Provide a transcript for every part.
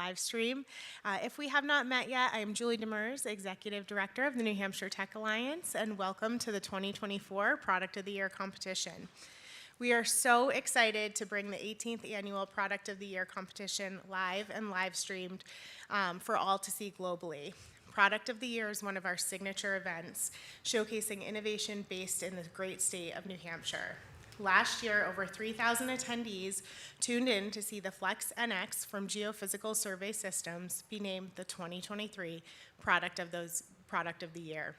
live stream. If we have not met yet, I am Julie Demers, Executive Director of the New Hampshire Tech Alliance, and welcome to the 2024 Product of the Year competition. We are so excited to bring the 18th annual Product of the Year competition live and live streamed for all to see globally. Product of the Year is one of our signature events, showcasing innovation based in the great state of New Hampshire. Last year, over 3,000 attendees tuned in to see the Flex NX from Geophysical Survey Systems be named the 2023 Product of the Year.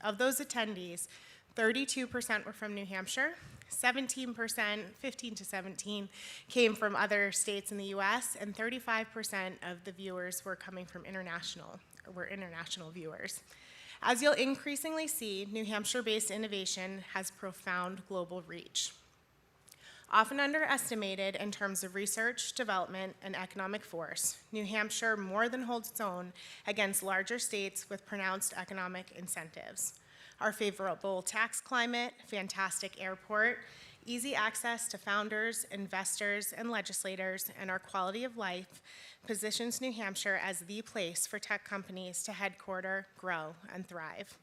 Of those attendees, 32% were from New Hampshire, 17%, 15 to 17, came from other states in the US, and 35% of the viewers were coming from international viewers. As you'll increasingly see, New Hampshire-based innovation has profound global reach. Often underestimated in terms of research, development, and economic force, New Hampshire more than holds its own against larger states with pronounced economic incentives. Our favorable tax climate, fantastic airport, easy access to founders, investors, and legislators, and our quality of life positions New Hampshire as the place for tech companies to headquarter, grow, and thrive.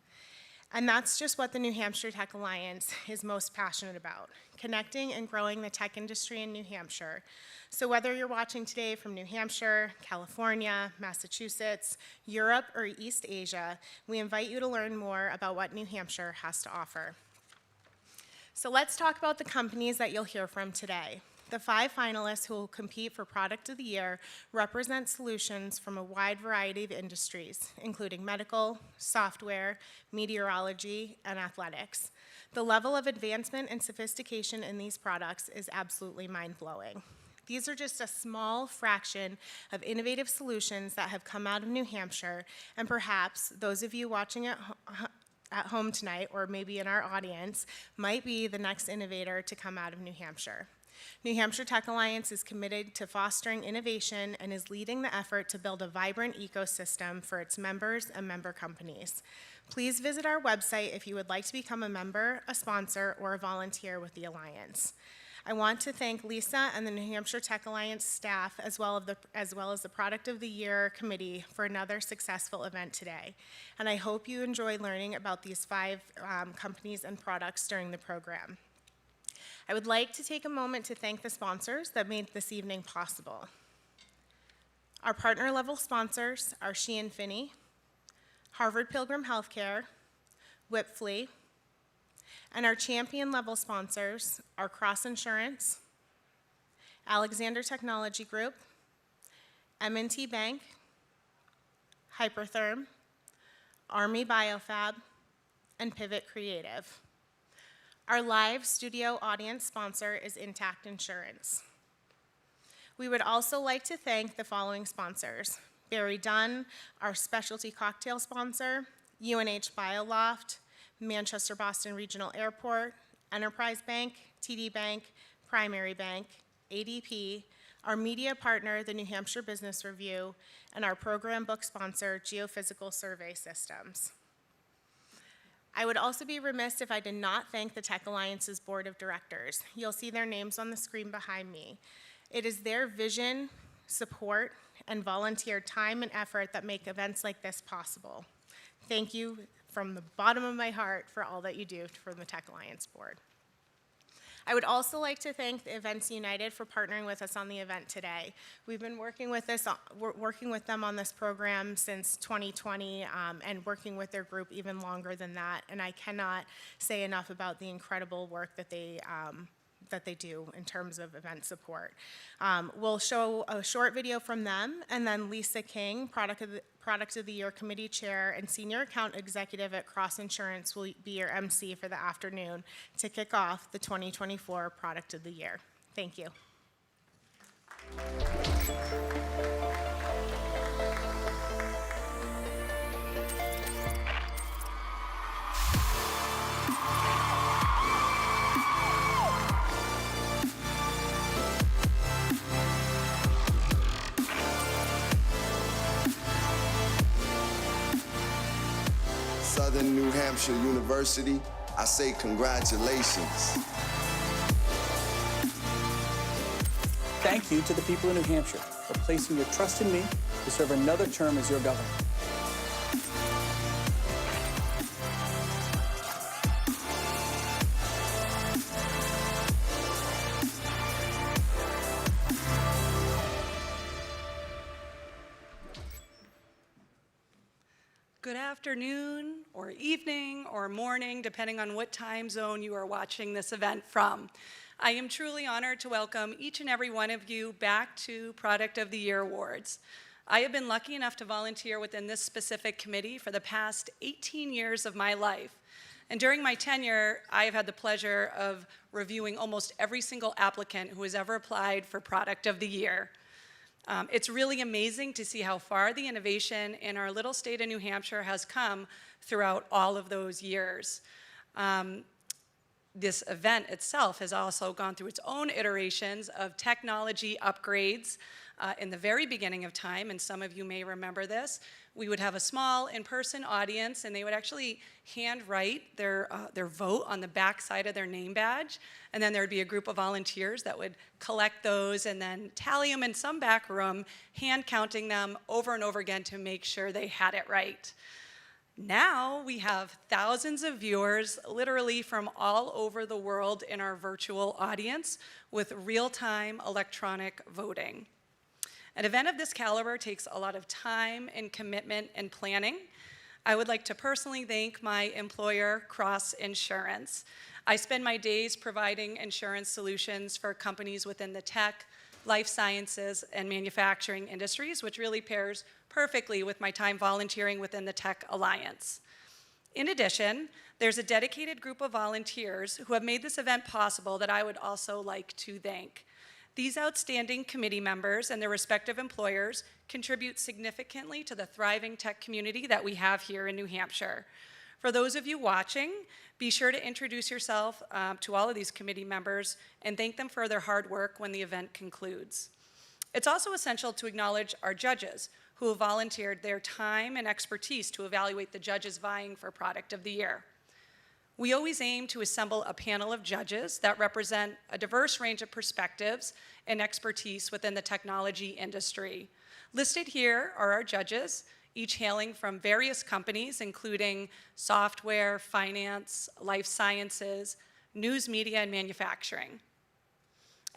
And that's just what the New Hampshire Tech Alliance is most passionate about, connecting and growing the tech industry in New Hampshire. So whether you're watching today from New Hampshire, California, Massachusetts, Europe, or East Asia, we invite you to learn more about what New Hampshire has to offer. So let's talk about the companies that you'll hear from today. The 5 finalists who will compete for Product of the Year represent solutions from a wide variety of industries, including medical, software, meteorology, and athletics. The level of advancement and sophistication in these products is absolutely mind-blowing. These are just a small fraction of innovative solutions that have come out of New Hampshire, and perhaps those of you watching at home tonight, or maybe in our audience, might be the next innovator to come out of New Hampshire. New Hampshire Tech Alliance is committed to fostering innovation and is leading the effort to build a vibrant ecosystem for its members and member companies. Please visit our website if you would like to become a member, a sponsor, or a volunteer with the Alliance. I want to thank Lisa and the New Hampshire Tech Alliance staff, as well as the Product of the Year committee, for another successful event today. And I hope you enjoy learning about these 5 companies and products during the program. I would like to take a moment to thank the sponsors that made this evening possible. Our partner level sponsors are Sheehan Finney, Harvard Pilgrim Healthcare, Whipfly, and our champion level sponsors are Cross Insurance, Alexander Technology Group, M&T Bank, Hypertherm, Army Biofab, and Pivot Creative. Our live studio audience sponsor is Intact Insurance. We would also like to thank the following sponsors: Barry Dunn, our specialty cocktail sponsor, UNH BioLoft, Manchester Boston Regional Airport, Enterprise Bank, TD Bank, Primary Bank, ADP, our media partner, the New Hampshire Business Review, and our program book sponsor, Geophysical Survey Systems. I would also be remiss if I did not thank the Tech Alliance's Board of Directors. You'll see their names on the screen behind me. It is their vision, support, and volunteer time and effort that make events like this possible. Thank you from the bottom of my heart for all that you do for the Tech Alliance Board. I would also like to thank the Events United for partnering with us on the event today. We've been working with them on this program since 2020 and working with their group even longer than that, and I cannot say enough about the incredible work that they do in terms of event support. We'll show a short video from them, and then Lisa King, Product of the Year Committee Chair and Senior Account Executive at Cross Insurance, will be your MC for the afternoon to kick off the 2024 Product of the Year. Thank you. Southern New Hampshire University, I say congratulations. Thank you to the people of New Hampshire for placing your trust in me to serve another term as your governor. Good afternoon, or evening, or morning, depending on what time zone you are watching this event from. I am truly honored to welcome each and every one of you back to Product of the Year Awards. I have been lucky enough to volunteer within this specific committee for the past 18 years of my life. And during my tenure, I have had the pleasure of reviewing almost every single applicant who has ever applied for Product of the Year. It's really amazing to see how far the innovation in our little state of New Hampshire has come throughout all of those years. This event itself has also gone through its own iterations of technology upgrades. In the very beginning of time, and some of you may remember this, we would have a small in-person audience, and they would actually handwrite their vote on the back side of their name badge, and then there would be a group of volunteers that would collect those and then tally them in some back room, hand counting them over and over again to make sure they had it right. Now we have thousands of viewers literally from all over the world in our virtual audience with real-time electronic voting. An event of this caliber takes a lot of time and commitment and planning. I would like to personally thank my employer, Cross Insurance. I spend my days providing insurance solutions for companies within the tech, life sciences, and manufacturing industries, which really pairs perfectly with my time volunteering within the Tech Alliance. In addition, there's a dedicated group of volunteers who have made this event possible that I would also like to thank. These outstanding committee members and their respective employers contribute significantly to the thriving tech community that we have here in New Hampshire. For those of you watching, be sure to introduce yourself to all of these committee members and thank them for their hard work when the event concludes. It's also essential to acknowledge our judges who have volunteered their time and expertise to evaluate the judges vying for Product of the Year. We always aim to assemble a panel of judges that represent a diverse range of perspectives and expertise within the technology industry. Listed here are our judges, each hailing from various companies, including software, finance, life sciences, news media, and manufacturing.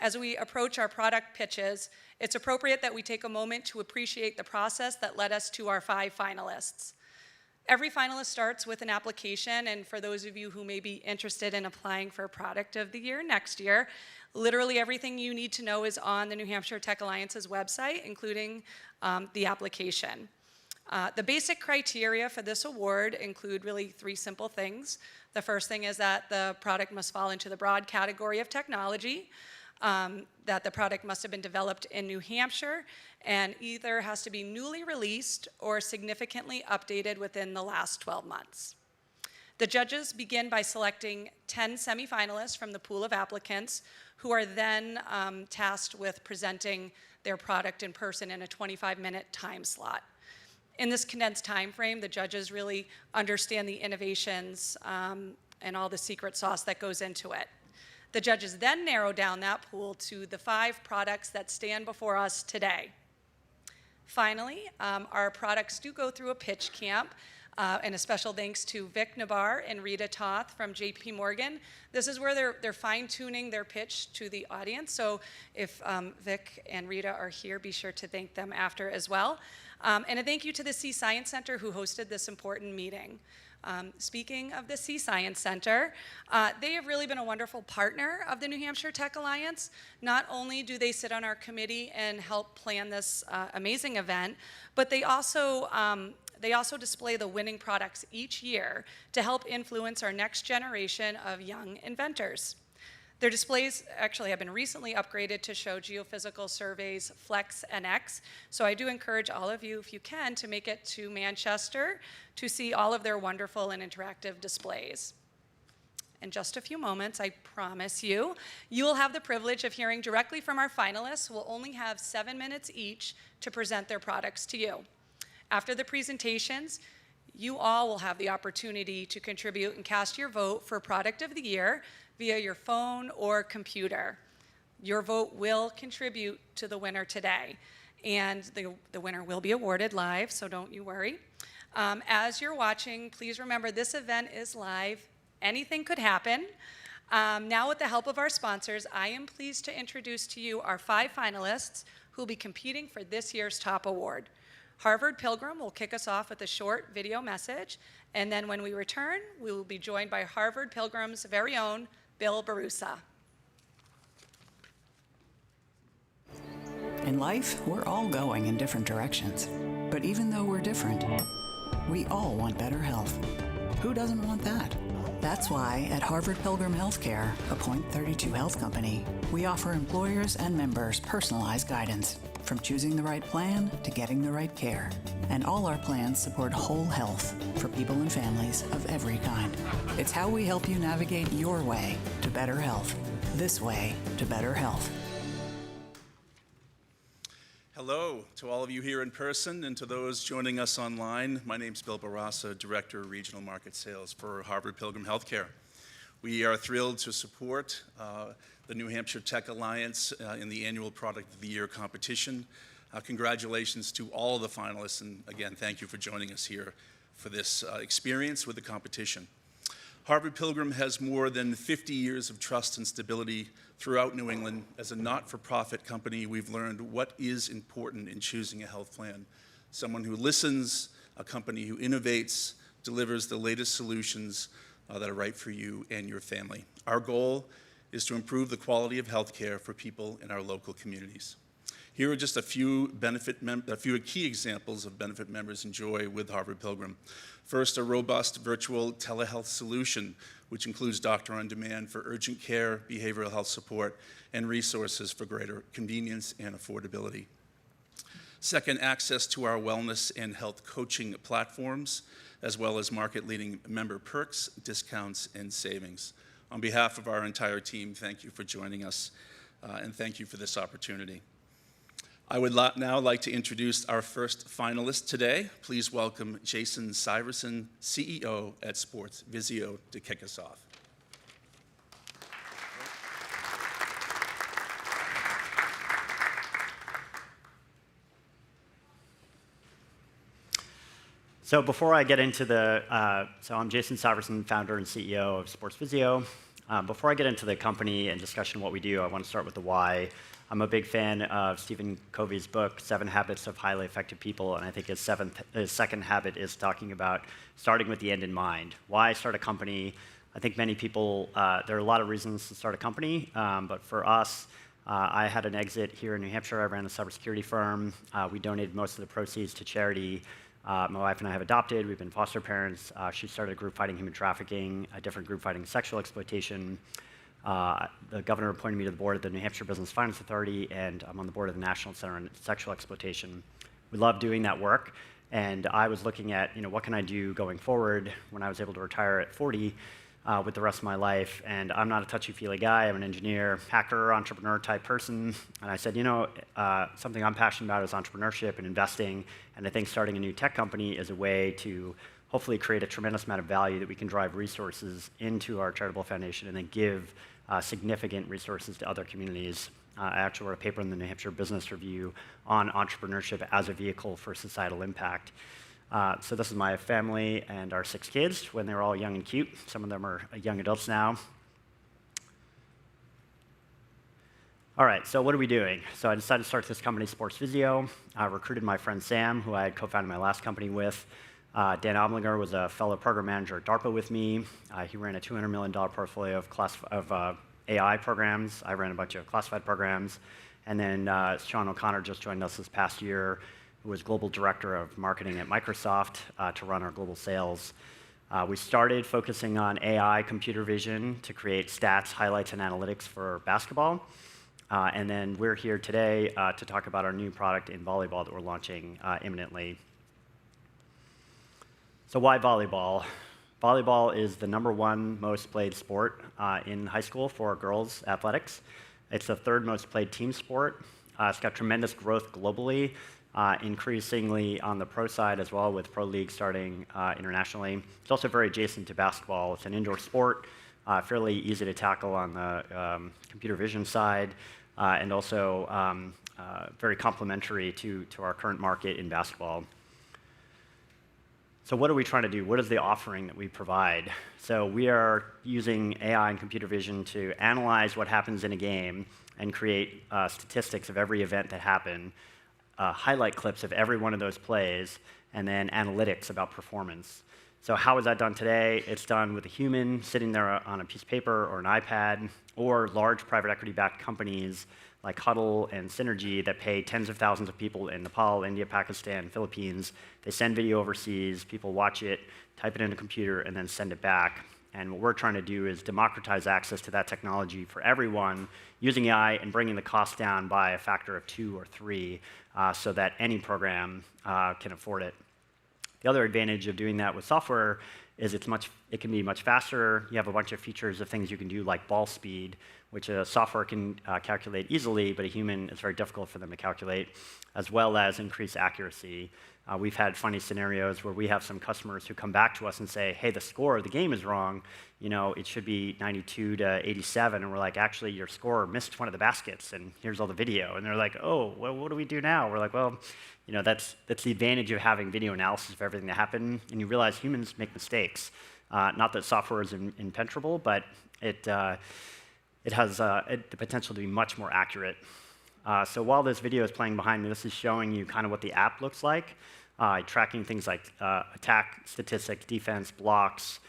As we approach our product pitches, it's appropriate that we take a moment to appreciate the process that led us to our 5 finalists. Every finalist starts with an application, and for those of you who may be interested in applying for Product of the Year next year, literally everything you need to know is on the New Hampshire Tech Alliance's website, including the application. The basic criteria for this award include really 3 simple things. The first thing is that the product must fall into the broad category of technology, that the product must have been developed in New Hampshire, and either has to be newly released or significantly updated within the last 12 months. The judges begin by selecting 10 semifinalists from the pool of applicants who are then tasked with presenting their product in person in a 25-minute time slot. In this condensed time frame, the judges really understand the innovations and all the secret sauce that goes into it. The judges then narrow down that pool to the 5 products that stand before us today. Finally, our products do go through a pitch camp, and a special thanks to Vic Nabar and Rita Toth from JP Morgan. This is where they're fine-tuning their pitch to the audience, so if Vic and Rita are here, be sure to thank them after as well. And a thank you to the C Science Center who hosted this important meeting. Speaking of the C Science Center, they have really been a wonderful partner of the New Hampshire Tech Alliance. Not only do they sit on our committee and help plan this amazing event, but they also display the winning products each year to help influence our next generation of young inventors. Their displays actually have been recently upgraded to show Geophysical Survey's Flex NX, so I do encourage all of you, if you can, to make it to Manchester to see all of their wonderful and interactive displays. In just a few moments, I promise you, you will have the privilege of hearing directly from our finalists who will only have 7 minutes each to present their products to you. After the presentations, you all will have the opportunity to contribute and cast your vote for Product of the Year via your phone or computer. Your vote will contribute to the winner today. and the winner will be awarded live, so don't you worry. As you're watching, please remember this event is live. Anything could happen. Now, with the help of our sponsors, I am pleased to introduce to you our 5 finalists who will be competing for this year's top award. Harvard Pilgrim will kick us off with a short video message, and then when we return, we will be joined by Harvard Pilgrim's very own Bill Barusa. In life, we're all going in different directions. But even though we're different, we all want better health. Who doesn't want that? That's why at Harvard Pilgrim Healthcare, a Point32 health company, we offer employers and members personalized guidance, from choosing the right plan to getting the right care. And all our plans support whole health for people and families of every kind. It's how we help you navigate your way to better health. This way to better health. Hello to all of you here in person and to those joining us online. My name is Bill Barassa, Director of Regional Market Sales for Harvard Pilgrim Healthcare. We are thrilled to support the New Hampshire Tech Alliance in the annual Product of the Year competition. Congratulations to all of the finalists, and again, thank you for joining us here for this experience with the competition. Harvard Pilgrim has more than 50 years of trust and stability throughout New England. As a not-for-profit company, we've learned what is important in choosing a health plan. Someone who listens, a company who innovates, delivers the latest solutions that are right for you and your family. Our goal is to improve the quality of health care for people in our local communities. Here are just a few key examples of benefit members enjoy with Harvard Pilgrim. First, a robust virtual telehealth solution, which includes doctor on demand for urgent care, behavioral health support, and resources for greater convenience and affordability. Second, access to our wellness and health coaching platforms, as well as market-leading member perks, discounts, and savings. On behalf of our entire team, thank you for joining us, and thank you for this opportunity. I would now like to introduce our first finalist today. Please welcome Jason Syverson, CEO at SportsVisio, to kick us off. So before I get into I'm Jason Syverson, founder and CEO of SportsVisio. Before I get into the company and discussion of what we do, I want to start with the why. I'm a big fan of Stephen Covey's book, 7 Habits of Highly Effective People, and I think his second habit is talking about starting with the end in mind. Why start a company? I think many people, there are a lot of reasons to start a company, but for us, I had an exit here in New Hampshire. I ran a cybersecurity firm. We donated most of the proceeds to charity. My wife and I have adopted. We've been foster parents. She started a group fighting human trafficking, a different group fighting sexual exploitation. The governor appointed me to the board of the New Hampshire Business Finance Authority, and I'm on the board of the National Center on Sexual Exploitation. We love doing that work, and I was looking at, what can I do going forward when I was able to retire at 40 with the rest of my life, and I'm not a touchy-feely guy. I'm an engineer, hacker, entrepreneur type person, and I said, something I'm passionate about is entrepreneurship and investing, and I think starting a new tech company is a way to hopefully create a tremendous amount of value that we can drive resources into our charitable foundation and then give significant resources to other communities. I actually wrote a paper in the New Hampshire Business Review on entrepreneurship as a vehicle for societal impact. So this is my family and our 6 kids when they were all young and cute. Some of them are young adults now. All right, so what are we doing? So I decided to start this company, SportsVisio. I recruited my friend Sam, who I had co-founded my last company with. Dan Oblinger was a fellow program manager at DARPA with me. He ran a $200 million portfolio of AI programs. I ran a bunch of classified programs. And then Sean O'Connor just joined us this past year, who was global director of marketing at Microsoft to run our global sales. We started focusing on AI computer vision to create stats, highlights, and analytics for basketball. And then we're here today to talk about our new product in volleyball that we're launching imminently. So why volleyball? Volleyball is the #1 most played sport in high school for girls athletics. It's the 3rd most played team sport. It's got tremendous growth globally, increasingly on the pro side as well, with pro leagues starting internationally. It's also very adjacent to basketball. It's an indoor sport, fairly easy to tackle on the computer vision side. and also very complementary to our current market in basketball. So what are we trying to do? What is the offering that we provide? So we are using AI and computer vision to analyze what happens in a game and create statistics of every event that happened, highlight clips of every one of those plays, and then analytics about performance. So how is that done today? It's done with a human sitting there on a piece of paper or an iPad, or large private equity-backed companies like Huddle and Synergy that pay tens of thousands of people in Nepal, India, Pakistan, Philippines. They send video overseas, people watch it, type it in a computer, and then send it back. And what we're trying to do is democratize access to that technology for everyone using AI and bringing the cost down by a factor of 2 or 3 so that any program can afford it. The other advantage of doing that with software is it can be much faster. You have a bunch of features of things you can do like ball speed, which a software can calculate easily, but a human is very difficult for them to calculate, as well as increased accuracy. We've had funny scenarios where we have some customers who come back to us and say, hey, the score of the game is wrong. You know, it should be 92 to 87. And we're like, actually, your scorer missed one of the baskets, and here's all the video. And they're like, oh, well, what do we do now? We're like, well, you know, that's the advantage of having video analysis of everything that happened. And you realize humans make mistakes. Not that software is impenetrable, but it has the potential to be much more accurate. So while this video is playing behind me, this is showing you kind of what the app looks like, tracking things like attack statistics, defense, blocks.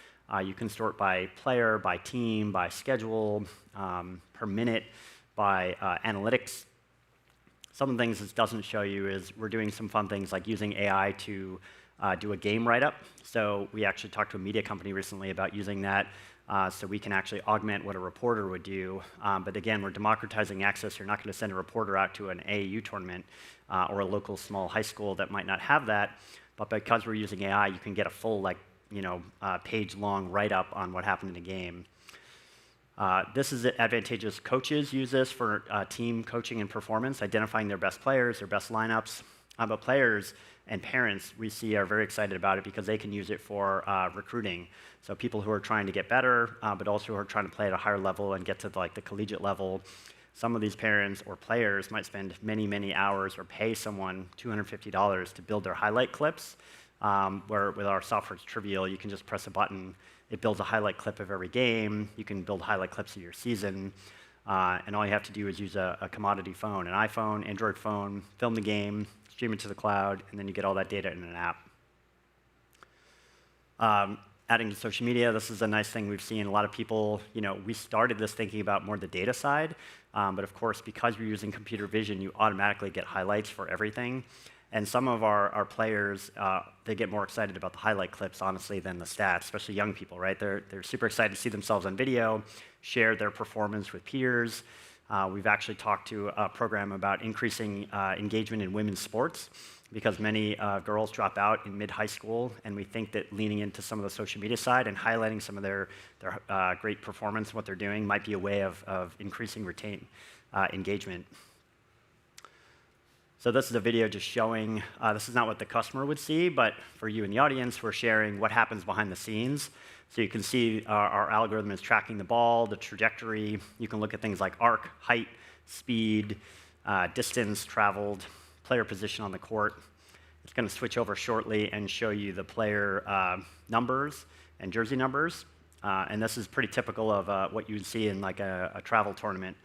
You can sort by player, by team, by schedule, per minute, by analytics. Some of the things this doesn't show you is we're doing some fun things like using AI to do a game write-up. So we actually talked to a media company recently about using that so we can actually augment what a reporter would do. But again, we're democratizing access. You're not going to send a reporter out to an AAU tournament or a local small high school that might not have that. But because we're using AI, you can get a full page-long write-up on what happened in a game. This is advantageous. Coaches use this for team coaching and performance, identifying their best players, their best lineups. But players and parents, we see, are very excited about it because they can use it for recruiting. So people who are trying to get better, but also who are trying to play at a higher level and get to the collegiate level. Some of these parents or players might spend many, many hours or pay someone $250 to build their highlight clips, where with our software it's trivial. You can just press a button. It builds a highlight clip of every game. You can build highlight clips of your season. And all you have to do is use a commodity phone, an iPhone, Android phone, film the game, stream it to the cloud, and then you get all that data in an app. Adding to social media, this is a nice thing we've seen. A lot of people, we started this thinking about more the data side, but of course, because we're using computer vision, you automatically get highlights for everything. And some of our players, they get more excited about the highlight clips, honestly, than the stats, especially young people, right? They're super excited to see themselves on video, share their performance with peers. We've actually talked to a program about increasing engagement in women's sports because many girls drop out in mid-high school, and we think that leaning into some of the social media side and highlighting some of their great performance and what they're doing might be a way of increasing engagement. So this is a video just showing, this is not what the customer would see, but for you in the audience, we're sharing what happens behind the scenes. So you can see our algorithm is tracking the ball, the trajectory. You can look at things like arc, height, speed, distance traveled, player position on the court. It's going to switch over shortly and show you the player numbers and jersey numbers. And this is pretty typical of what you would see in like a travel tournament.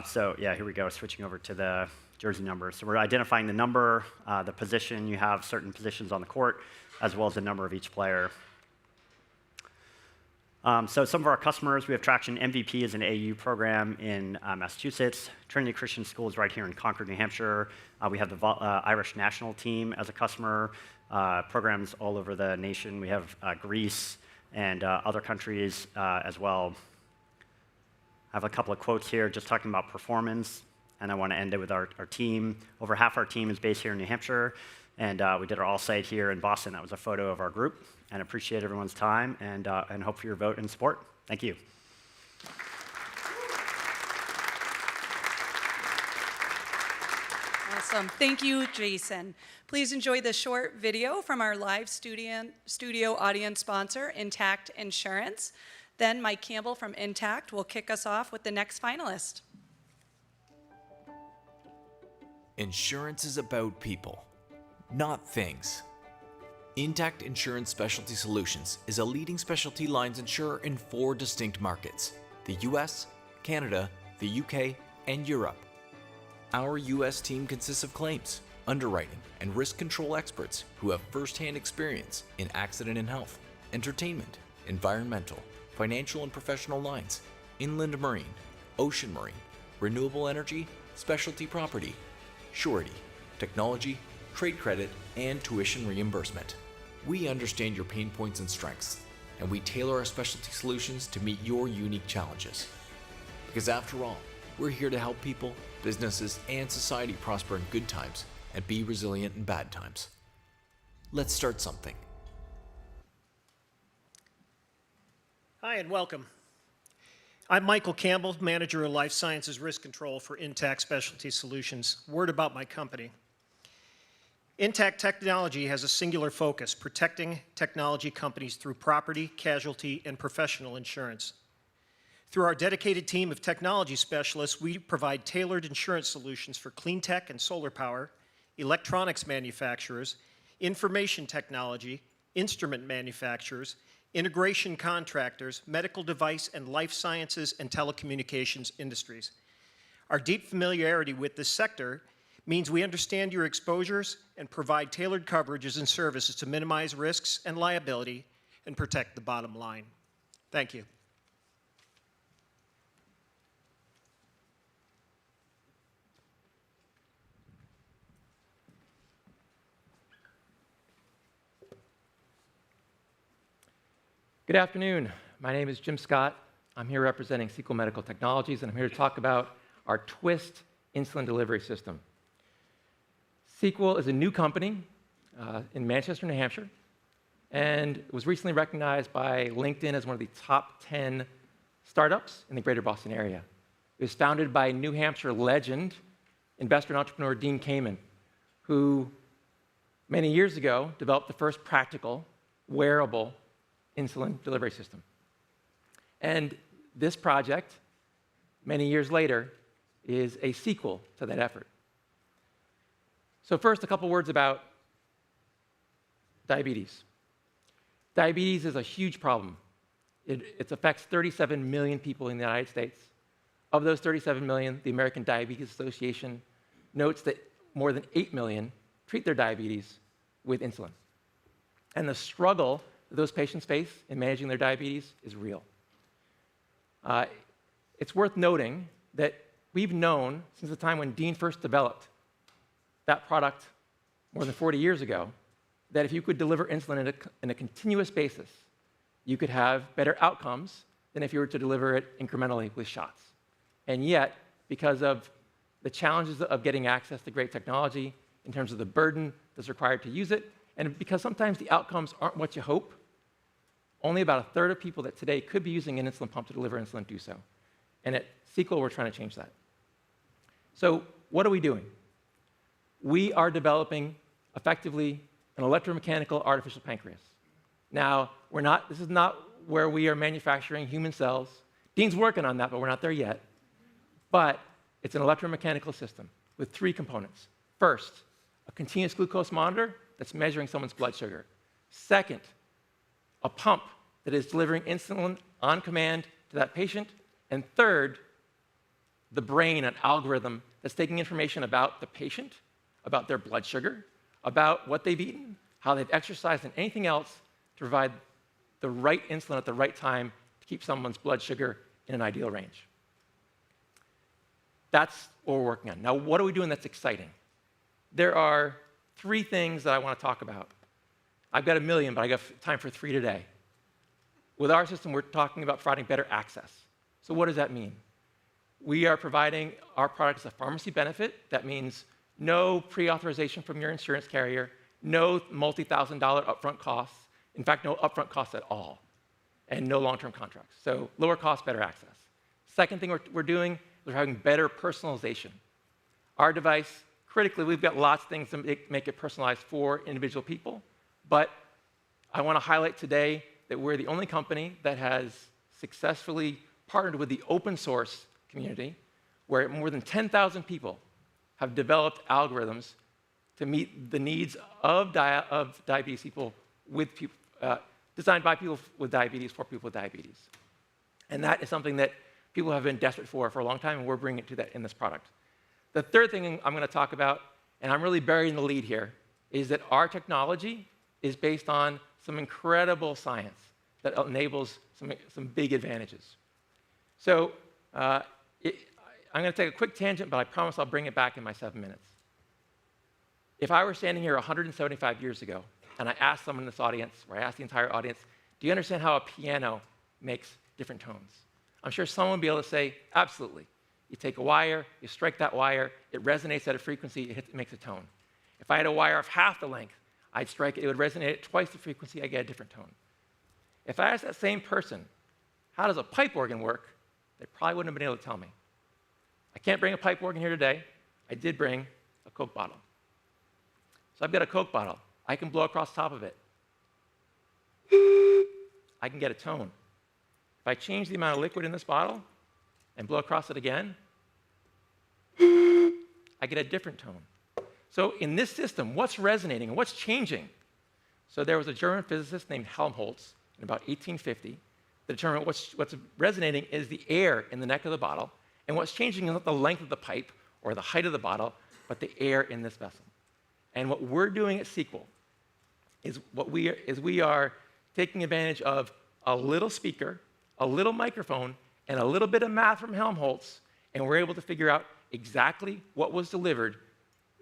So yeah, here we go, switching over to the jersey numbers. So we're identifying the number, the position. You have certain positions on the court, as well as the number of each player. So some of our customers, we have traction. MVP is an AU program in Massachusetts. Trinity Christian School is right here in Concord, New Hampshire. We have the Irish national team as a customer. Programs all over the nation. We have Greece and other countries as well. I have a couple of quotes here just talking about performance, and I want to end it with our team. Over half our team is based here in New Hampshire, and we did our all-site here in Boston. That was a photo of our group, and appreciate everyone's time, and hope for your vote and support. Thank you. Awesome. Thank you, Jason. Please enjoy the short video from our live studio audience sponsor, Intact Insurance. Then Mike Campbell from Intact will kick us off with the next finalist. Insurance is about people, not things. Intact Insurance Specialty Solutions is a leading specialty lines insurer in 4 distinct markets: the US, Canada, the UK, and Europe. Our US team consists of claims, underwriting, and risk control experts who have first-hand experience in accident and health, entertainment, environmental, financial and professional lines, inland marine, ocean marine, renewable energy, specialty property, surety, technology, trade credit, and tuition reimbursement. We understand your pain points and strengths, and we tailor our specialty solutions to meet your unique challenges. Because after all, we're here to help people, businesses, and society prosper in good times and be resilient in bad times. Let's start something. Hi and welcome. I'm Michael Campbell, Manager of Life Sciences Risk Control for Intact Specialty Solutions. Word about my company. Intact Technology has a singular focus: protecting technology companies through property, casualty, and professional insurance. Through our dedicated team of technology specialists, we provide tailored insurance solutions for clean tech and solar power, electronics manufacturers, information technology, instrument manufacturers, integration contractors, medical device and life sciences and telecommunications industries. Our deep familiarity with this sector means we understand your exposures and provide tailored coverages and services to minimize risks and liability and protect the bottom line. Thank you. Good afternoon. My name is Jim Scott. I'm here representing SQL Medical Technologies, and I'm here to talk about our Twiist insulin delivery system. SQL is a new company in Manchester, New Hampshire, and was recently recognized by LinkedIn as one of the top 10 startups in the greater Boston area. It was founded by New Hampshire legend, investor and entrepreneur Dean Kamen, who many years ago developed the first practical, wearable insulin delivery system. And this project, many years later, is a sequel to that effort. So first, a couple words about diabetes. Diabetes is a huge problem. It affects 37 million people in the United States. Of those 37 million, the American Diabetes Association notes that more than 8 million treat their diabetes with insulin. And the struggle that those patients face in managing their diabetes is real. It's worth noting that we've known since the time when Dean first developed that product more than 40 years ago that if you could deliver insulin in a continuous basis, you could have better outcomes than if you were to deliver it incrementally with shots. And yet, because of the challenges of getting access to great technology in terms of the burden that's required to use it, and because sometimes the outcomes aren't what you hope, only about a third of people that today could be using an insulin pump to deliver insulin do so. And at SQL, we're trying to change that. So what are we doing? We are developing, effectively, an electromechanical artificial pancreas. Now, this is not where we are manufacturing human cells. Dean's working on that, but we're not there yet. But it's an electromechanical system with 3 components. First, a continuous glucose monitor that's measuring someone's blood sugar. Second, a pump that is delivering insulin on command to that patient. And third, the brain, an algorithm that's taking information about the patient, about their blood sugar, about what they've eaten, how they've exercised, and anything else to provide the right insulin at the right time to keep someone's blood sugar in an ideal range. That's what we're working on. Now, what are we doing that's exciting? There are 3 things that I want to talk about. I've got 1 million, but I got time for 3 today. With our system, we're talking about providing better access. So what does that mean? We are providing our product as a pharmacy benefit. That means no pre-authorization from your insurance carrier, no multi-thousand-dollar upfront costs, in fact, no upfront costs at all, and no long-term contracts. So lower cost, better access. Second thing we're doing is we're having better personalization. Our device, critically, we've got lots of things to make it personalized for individual people, but I want to highlight today that we're the only company that has successfully partnered with the open source community, where more than 10,000 people have developed algorithms to meet the needs of diabetes people designed by people with diabetes for people with diabetes. And that is something that people have been desperate for a long time, and we're bringing it to that in this product. The third thing I'm going to talk about, and I'm really burying the lead here, is that our technology is based on some incredible science that enables some big advantages. So I'm going to take a quick tangent, but I promise I'll bring it back in my 7 minutes. If I were standing here 175 years ago, and I asked someone in this audience, or I asked the entire audience, do you understand how a piano makes different tones? I'm sure someone would be able to say, absolutely. You take a wire, you strike that wire, it resonates at a frequency, it makes a tone. If I had a wire of half the length, I'd strike it, it would resonate at twice the frequency, I get a different tone. If I asked that same person, how does a pipe organ work, they probably wouldn't have been able to tell me. I can't bring a pipe organ here today. I did bring a Coke bottle. So I've got a Coke bottle. I can blow across the top of it. I can get a tone. If I change the amount of liquid in this bottle and blow across it again, I get a different tone. So in this system, what's resonating and what's changing? So there was a German physicist named Helmholtz in about 1850 that determined what's resonating is the air in the neck of the bottle, and what's changing is not the length of the pipe or the height of the bottle, but the air in this vessel. And what we're doing at SQL is we are taking advantage of a little speaker, a little microphone, and a little bit of math from Helmholtz, and we're able to figure out exactly what was delivered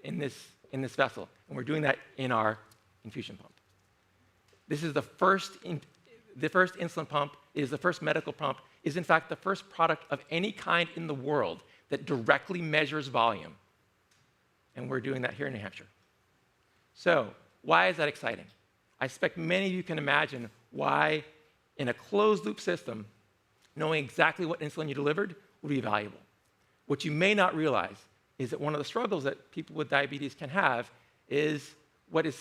in this vessel. And we're doing that in our infusion pump. This is the first insulin pump. It is the first medical pump. It is, in fact, the first product of any kind in the world that directly measures volume. And we're doing that here in New Hampshire. So why is that exciting? I expect many of you can imagine why, in a closed-loop system, knowing exactly what insulin you delivered would be valuable. What you may not realize is that one of the struggles that people with diabetes can have is what has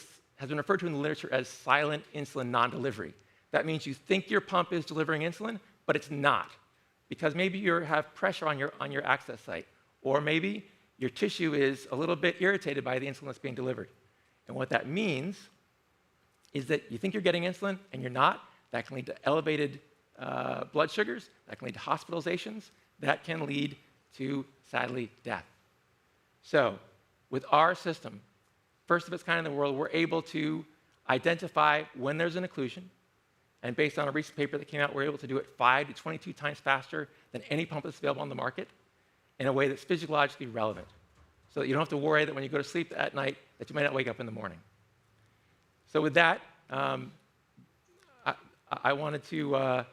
been referred to in the literature as silent insulin non-delivery. That means you think your pump is delivering insulin, but it's not, because maybe you have pressure on your access site, or maybe your tissue is a little bit irritated by the insulin that's being delivered. And what that means is that you think you're getting insulin, and you're not. That can lead to elevated blood sugars. That can lead to hospitalizations. That can lead to, sadly, death. So with our system, first of its kind in the world, we're able to identify when there's an occlusion. And based on a recent paper that came out, we're able to do it 5 to 22 times faster than any pump that's available on the market in a way that's physiologically relevant, so that you don't have to worry that when you go to sleep at night that you might not wake up in the morning. So with that, I wanted to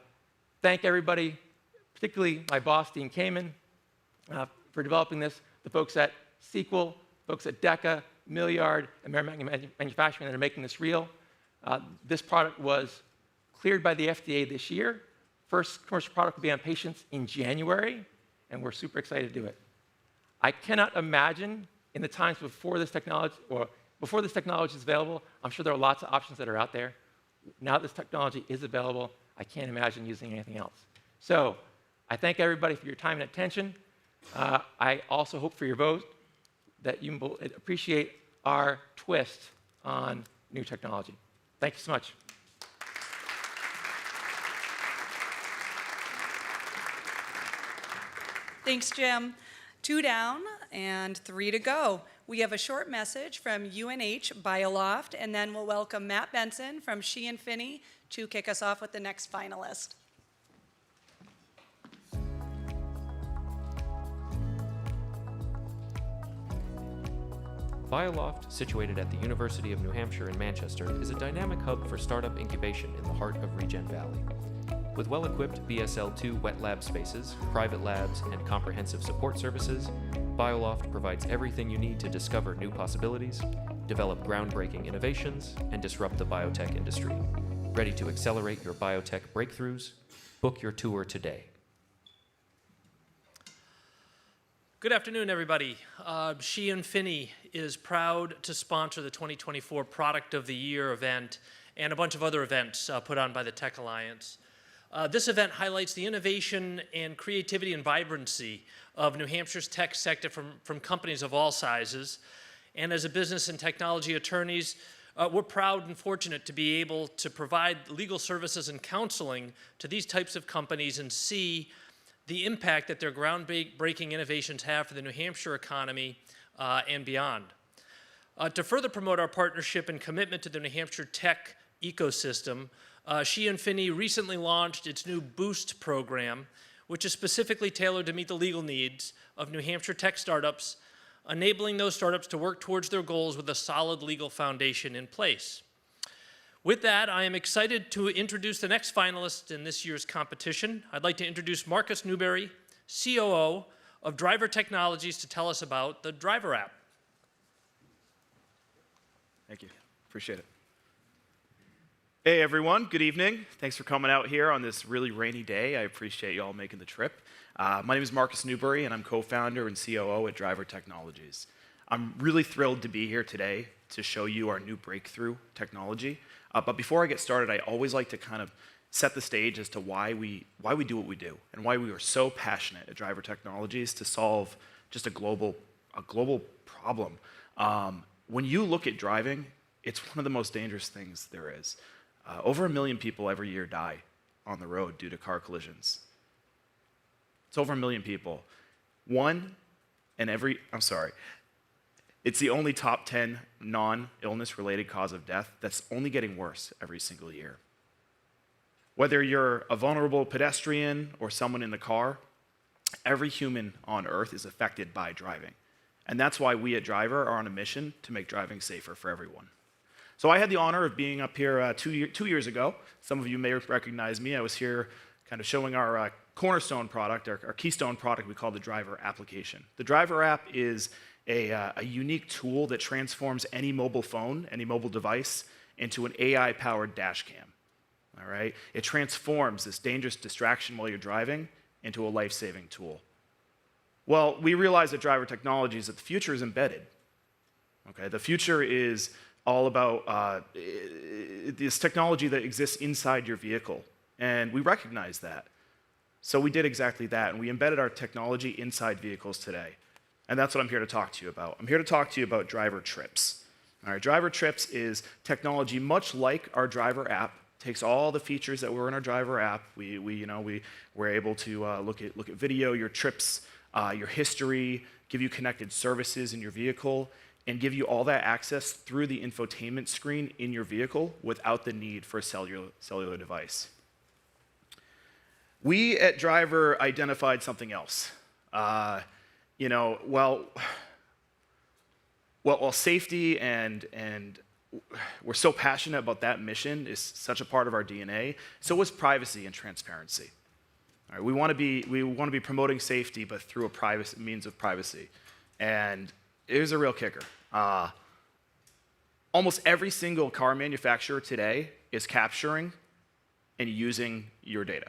thank everybody, particularly my boss, Dean Kamen, for developing this, the folks at SQL, folks at DECA, Milliard, and Merrimack Manufacturing that are making this real. This product was cleared by the FDA this year. First commercial product will be on patients in January, and we're super excited to do it. I cannot imagine in the times before this technology is available, I'm sure there are lots of options that are out there. Now that this technology is available, I can't imagine using anything else. So I thank everybody for your time and attention. I also hope for your vote that you will appreciate our twist on new technology. Thank you so much. Thanks, Jim. 2 down and 3 to go. We have a short message from UNH BioLoft, and then we'll welcome Matt Benson from She and Finney to kick us off with the next finalist. BioLoft, situated at the University of New Hampshire in Manchester, is a dynamic hub for startup incubation in the heart of Regen Valley. With well-equipped BSL-2 wet lab spaces, private labs, and comprehensive support services, BioLoft provides everything you need to discover new possibilities, develop groundbreaking innovations, and disrupt the biotech industry. Ready to accelerate your biotech breakthroughs? Book your tour today. Good afternoon, everybody. She and Finney is proud to sponsor the 2024 Product of the Year event and a bunch of other events put on by the Tech Alliance. This event highlights the innovation and creativity and vibrancy of New Hampshire's tech sector from companies of all sizes. And as a business and technology attorneys, we're proud and fortunate to be able to provide legal services and counseling to these types of companies and see the impact that their groundbreaking innovations have for the New Hampshire economy and beyond. To further promote our partnership and commitment to the New Hampshire tech ecosystem, She and Finney recently launched its new Boost program, which is specifically tailored to meet the legal needs of New Hampshire tech startups, enabling those startups to work towards their goals with a solid legal foundation in place. With that, I am excited to introduce the next finalist in this year's competition. I'd like to introduce Marcus Newberry, COO of Driver Technologies, to tell us about the Driver app. Thank you. Appreciate it. Hey, everyone. Good evening. Thanks for coming out here on this really rainy day. I appreciate you all making the trip. My name is Marcus Newberry, and I'm co-founder and COO at Driver Technologies. I'm really thrilled to be here today to show you our new breakthrough technology. But before I get started, I always like to kind of set the stage as to why we do what we do and why we are so passionate at Driver Technologies to solve just a global problem. When you look at driving, it's one of the most dangerous things there is. Over 1 million people every year die on the road due to car collisions. It's over 1 million people. It's the only top 10 non-illness related cause of death that's only getting worse every single year. Whether you're a vulnerable pedestrian or someone in the car, every human on earth is affected by driving. And that's why we at Driver are on a mission to make driving safer for everyone. So I had the honor of being up here 2 years ago. Some of you may recognize me. I was here kind of showing our cornerstone product, our keystone product we call the Driver application. The Driver app is a unique tool that transforms any mobile phone, any mobile device, into an AI-powered dash cam. All right? It transforms this dangerous distraction while you're driving into a life-saving tool. Well, we realize at Driver Technologies that the future is embedded. Okay? The future is all about this technology that exists inside your vehicle. And we recognize that. So we did exactly that, and we embedded our technology inside vehicles today. And that's what I'm here to talk to you about. I'm here to talk to you about Driver Trips. All right, Driver Trips is technology much like our Driver app. Takes all the features that were in our Driver app. We're able to look at video, your trips, your history, give you connected services in your vehicle, and give you all that access through the infotainment screen in your vehicle without the need for a cellular device. We at Driver identified something else. While safety and we're so passionate about that mission, is such a part of our DNA, so is privacy and transparency. All right, we want to be promoting safety, but through a means of privacy. And here's a real kicker. Almost every single car manufacturer today is capturing and using your data.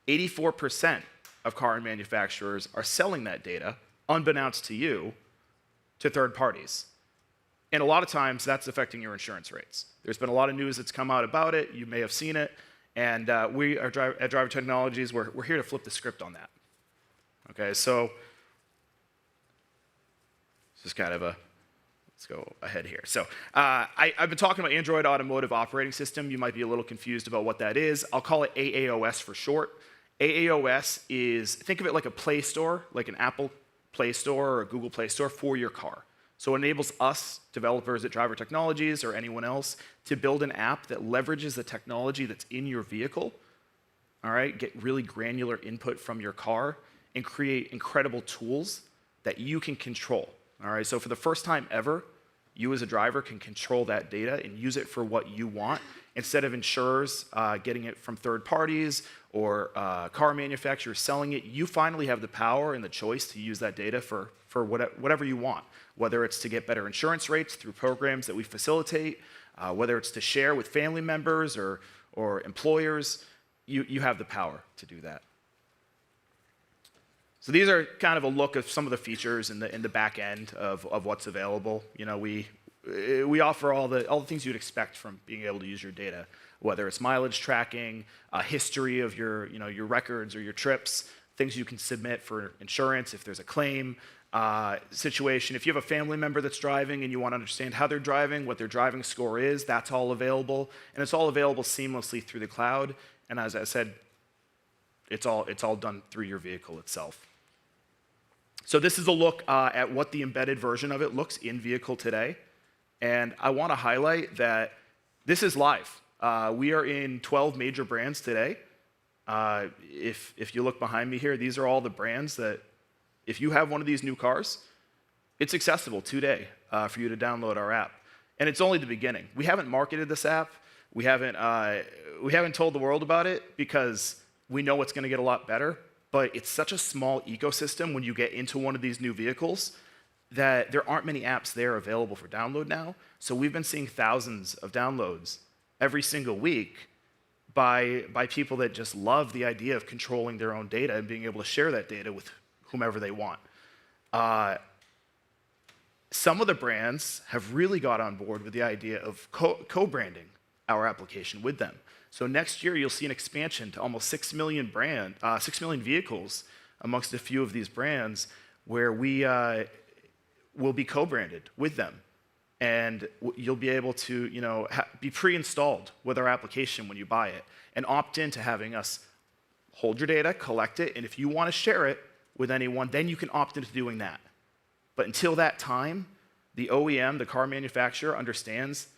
84% of car manufacturers are selling that data, unbeknownst to you, to third parties. And a lot of times, that's affecting your insurance rates. There's been a lot of news that's come out about it. You may have seen it. And we at Driver Technologies, we're here to flip the script on that. Okay, so this is kind of let's go ahead here. So I've been talking about Android Automotive Operating System. You might be a little confused about what that is. I'll call it AAOS for short. AAOS is, think of it like a Play Store, like an Apple Play Store or a Google Play Store for your car. So it enables us, developers at Driver Technologies or anyone else, to build an app that leverages the technology that's in your vehicle, all right, get really granular input from your car, and create incredible tools that you can control. All right, so for the first time ever, you as a driver can control that data and use it for what you want, instead of insurers getting it from third parties or car manufacturers selling it. You finally have the power and the choice to use that data for whatever you want, whether it's to get better insurance rates through programs that we facilitate, whether it's to share with family members or employers. You have the power to do that. So these are kind of a look of some of the features in the back end of what's available. we offer all the things you'd expect from being able to use your data, whether it's mileage tracking, history of your records or your trips, things you can submit for insurance if there's a claim situation. If you have a family member that's driving and you want to understand how they're driving, what their driving score is, that's all available. And it's all available seamlessly through the cloud. And as I said, it's all done through your vehicle itself. So this is a look at what the embedded version of it looks in vehicle today. And I want to highlight that this is live. We are in 12 major brands today. If you look behind me here, these are all the brands that, if you have one of these new cars, it's accessible today for you to download our app. And it's only the beginning. We haven't marketed this app. We haven't told the world about it because we know it's going to get a lot better. But it's such a small ecosystem when you get into one of these new vehicles that there aren't many apps there available for download now. So we've been seeing thousands of downloads every single week by people that just love the idea of controlling their own data and being able to share that data with whomever they want. Some of the brands have really got on board with the idea of co-branding our application with them. So next year, you'll see an expansion to almost 6 million vehicles amongst a few of these brands where we will be co-branded with them. And you'll be able to be pre-installed with our application when you buy it and opt in to having us hold your data, collect it, and if you want to share it with anyone, then you can opt into doing that. But until that time, the OEM, the car manufacturer, understands,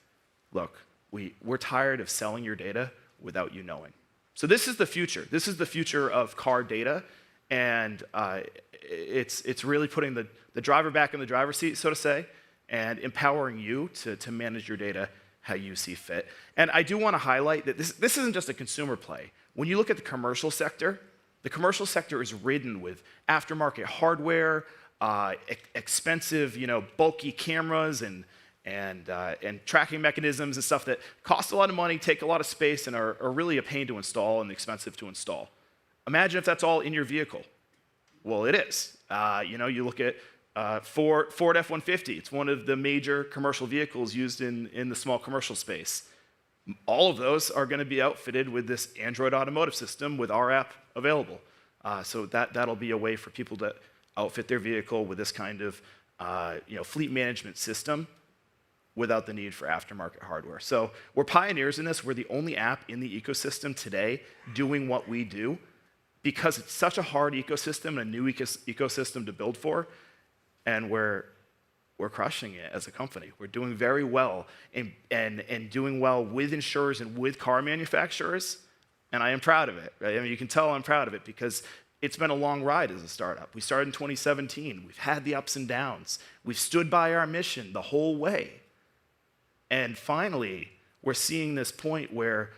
look, we're tired of selling your data without you knowing. So this is the future. This is the future of car data, and it's really putting the driver back in the driver's seat, so to say, and empowering you to manage your data how you see fit. And I do want to highlight that this isn't just a consumer play. When you look at the commercial sector is ridden with aftermarket hardware, expensive, bulky cameras and tracking mechanisms and stuff that cost a lot of money, take a lot of space, and are really a pain to install and expensive to install. Imagine if that's all in your vehicle. Well, it is. You look at Ford F-150. It's one of the major commercial vehicles used in the small commercial space. All of those are going to be outfitted with this Android automotive system with our app available. So that'll be a way for people to outfit their vehicle with this kind of fleet management system without the need for aftermarket hardware. So we're pioneers in this. We're the only app in the ecosystem today doing what we do because it's such a hard ecosystem and a new ecosystem to build for, and we're crushing it as a company. We're doing very well and doing well with insurers and with car manufacturers, and I am proud of it. Right? I mean, you can tell I'm proud of it because it's been a long ride as a startup. We started in 2017. We've had the ups and downs. We've stood by our mission the whole way. And finally, we're seeing this point where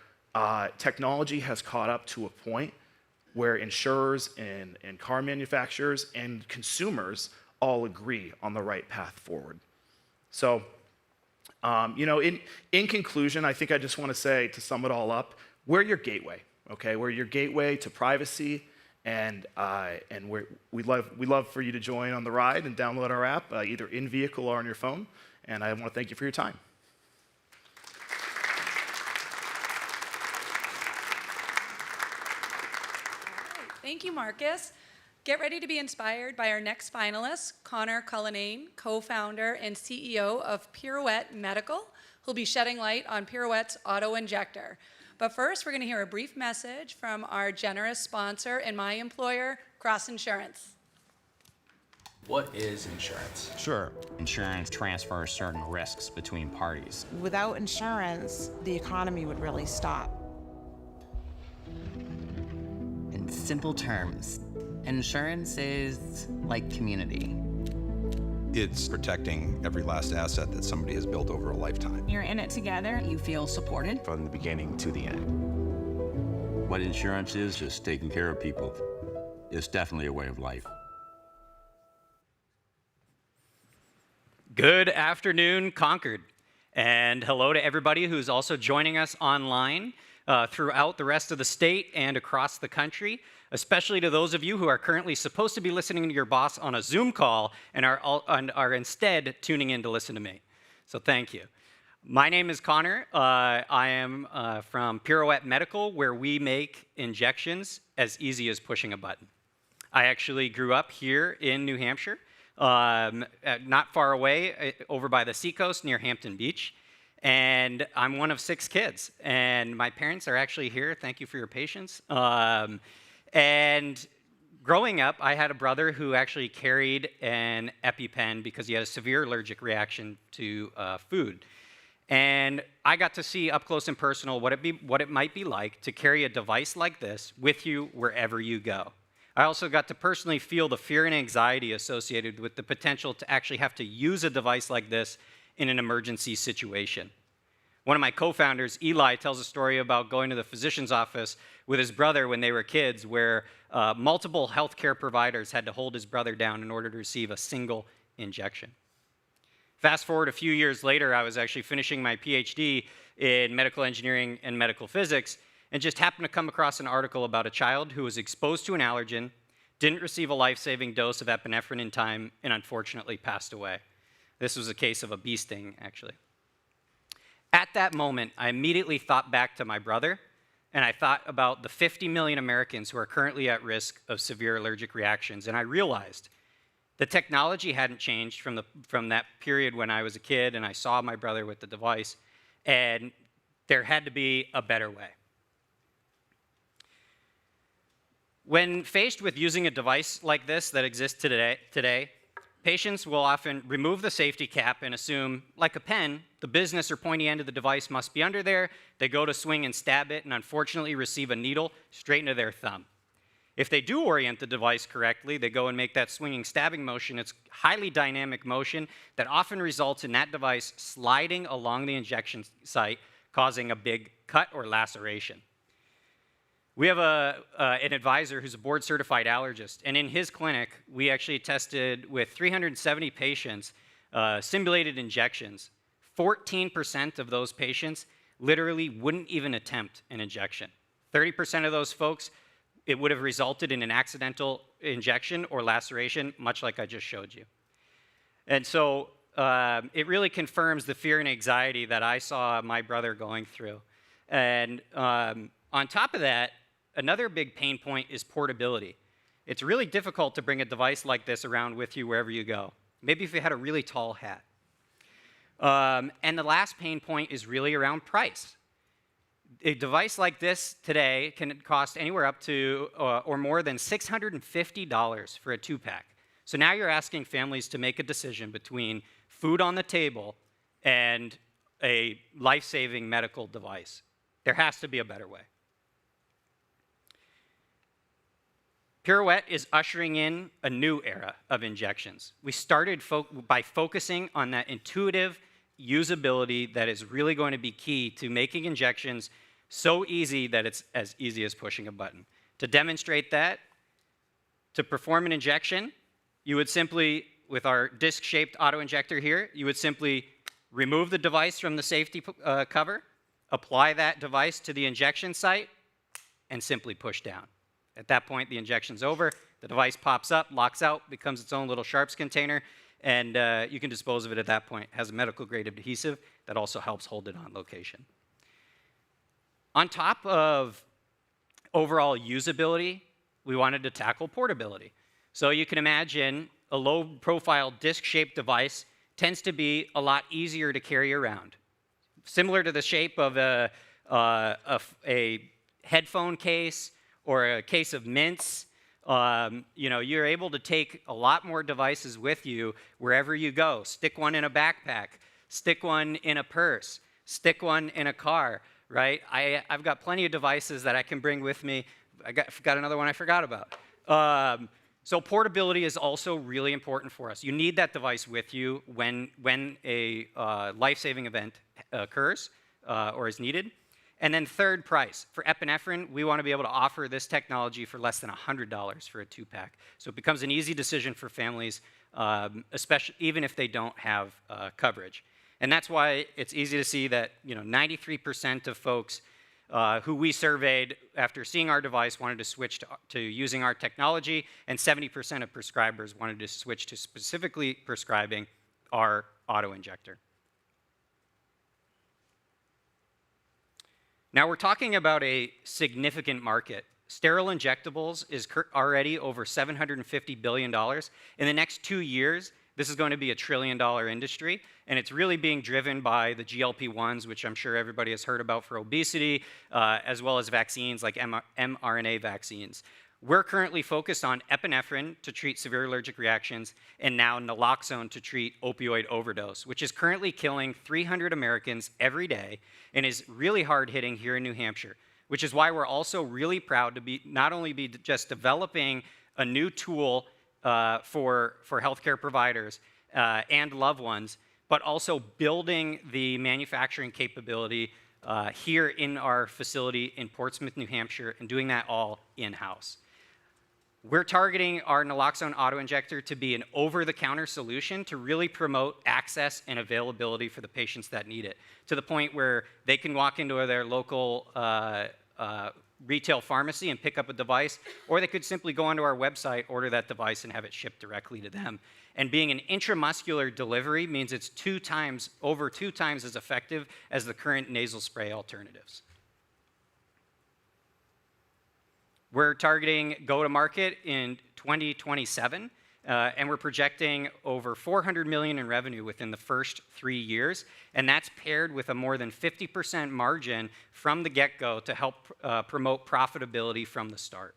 technology has caught up to a point where insurers and car manufacturers and consumers all agree on the right path forward. So, in conclusion, I think I just want to say, to sum it all up, we're your gateway, okay? We're your gateway to privacy, and we'd love for you to join on the ride and download our app, either in vehicle or on your phone. And I want to thank you for your time. Thank you, Marcus. Get ready to be inspired by our next finalist, Connor Cullinane, co-founder and CEO of Pirouette Medical, who'll be shedding light on Pirouette's Auto-Injector. But first, we're going to hear a brief message from our generous sponsor and my employer, Cross Insurance. What is insurance? Sure. Insurance transfers certain risks between parties. Without insurance, the economy would really stop. In simple terms, insurance is like community. It's protecting every last asset that somebody has built over a lifetime. You're in it together, you feel supported. From the beginning to the end. What insurance is just taking care of people. It's definitely a way of life. Good afternoon, Concord. And hello to everybody who's also joining us online throughout the rest of the state and across the country, especially to those of you who are currently supposed to be listening to your boss on a Zoom call and are instead tuning in to listen to me. So thank you. My name is Connor. I am from Pirouette Medical, where we make injections as easy as pushing a button. I actually grew up here in New Hampshire, not far away, over by the seacoast near Hampton Beach. And I'm one of 6 kids. And my parents are actually here. Thank you for your patience. And growing up, I had a brother who actually carried an EpiPen because he had a severe allergic reaction to food. And I got to see up close and personal what it might be like to carry a device like this with you wherever you go. I also got to personally feel the fear and anxiety associated with the potential to actually have to use a device like this in an emergency situation. One of my co-founders, Eli, tells a story about going to the physician's office with his brother when they were kids, where multiple healthcare providers had to hold his brother down in order to receive a single injection. Fast forward a few years later, I was actually finishing my PhD in medical engineering and medical physics, and just happened to come across an article about a child who was exposed to an allergen, didn't receive a life-saving dose of epinephrine in time, and unfortunately passed away. This was a case of a bee sting, actually. At that moment, I immediately thought back to my brother, and I thought about the 50 million Americans who are currently at risk of severe allergic reactions, and I realized the technology hadn't changed from that period when I was a kid and I saw my brother with the device, and there had to be a better way. When faced with using a device like this that exists today, patients will often remove the safety cap and assume, like a pen, the business or pointy end of the device must be under there. They go to swing and stab it and unfortunately receive a needle straight into their thumb. If they do orient the device correctly, they go and make that swinging stabbing motion. It's highly dynamic motion that often results in that device sliding along the injection site, causing a big cut or laceration. We have an advisor who's a board-certified allergist, and in his clinic, we actually tested with 370 patients, simulated injections. 14% of those patients literally wouldn't even attempt an injection. 30% of those folks, it would have resulted in an accidental injection or laceration, much like I just showed you. And so it really confirms the fear and anxiety that I saw my brother going through. And on top of that, another big pain point is portability. It's really difficult to bring a device like this around with you wherever you go. Maybe if you had a really tall hat. And the last pain point is really around price. A device like this today can cost anywhere up to or more than $650 for a 2-pack. So now you're asking families to make a decision between food on the table and a life-saving medical device. There has to be a better way. Pirouette is ushering in a new era of injections. We started by focusing on that intuitive usability that is really going to be key to making injections so easy that it's as easy as pushing a button. To demonstrate that, to perform an injection, you would simply, with our disc-shaped auto-injector here, you would simply remove the device from the safety cover, apply that device to the injection site, and simply push down. At that point, the injection's over, the device pops up, locks out, becomes its own little sharps container, and you can dispose of it at that point. It has a medical-grade adhesive that also helps hold it on location. On top of overall usability, we wanted to tackle portability. So you can imagine a low-profile disc-shaped device tends to be a lot easier to carry around. Similar to the shape of a headphone case or a case of mints, you're able to take a lot more devices with you wherever you go. Stick one in a backpack, stick one in a purse, stick one in a car, right? I've got plenty of devices that I can bring with me. I got another one I forgot about. So portability is also really important for us. You need that device with you when a life-saving event occurs or is needed. And then third, price. For epinephrine, we want to be able to offer this technology for less than $100 for a 2-pack. So it becomes an easy decision for families, especially even if they don't have coverage. And that's why it's easy to see that 93% of folks who we surveyed after seeing our device wanted to switch to using our technology, and 70% of prescribers wanted to switch to specifically prescribing our auto-injector. Now we're talking about a significant market. Sterile injectables is already over $750 billion. In the next 2 years, this is going to be a $1 trillion industry, and it's really being driven by the GLP-1s, which I'm sure everybody has heard about for obesity, as well as vaccines like mRNA vaccines. We're currently focused on epinephrine to treat severe allergic reactions, and now naloxone to treat opioid overdose, which is currently killing 300 Americans every day and is really hard hitting here in New Hampshire, which is why we're also really proud to be not only be just developing a new tool for healthcare providers and loved ones, but also building the manufacturing capability here in our facility in Portsmouth, New Hampshire, and doing that all in-house. We're targeting our Naloxone auto-injector to be an over-the-counter solution to really promote access and availability for the patients that need it, to the point where they can walk into their local retail pharmacy and pick up a device, or they could simply go onto our website, order that device, and have it shipped directly to them. And being an intramuscular delivery means it's over two times as effective as the current nasal spray alternatives. We're targeting go-to-market in 2027, and we're projecting over $400 million in revenue within the first 3 years, and that's paired with a more than 50% margin from the get-go to help promote profitability from the start.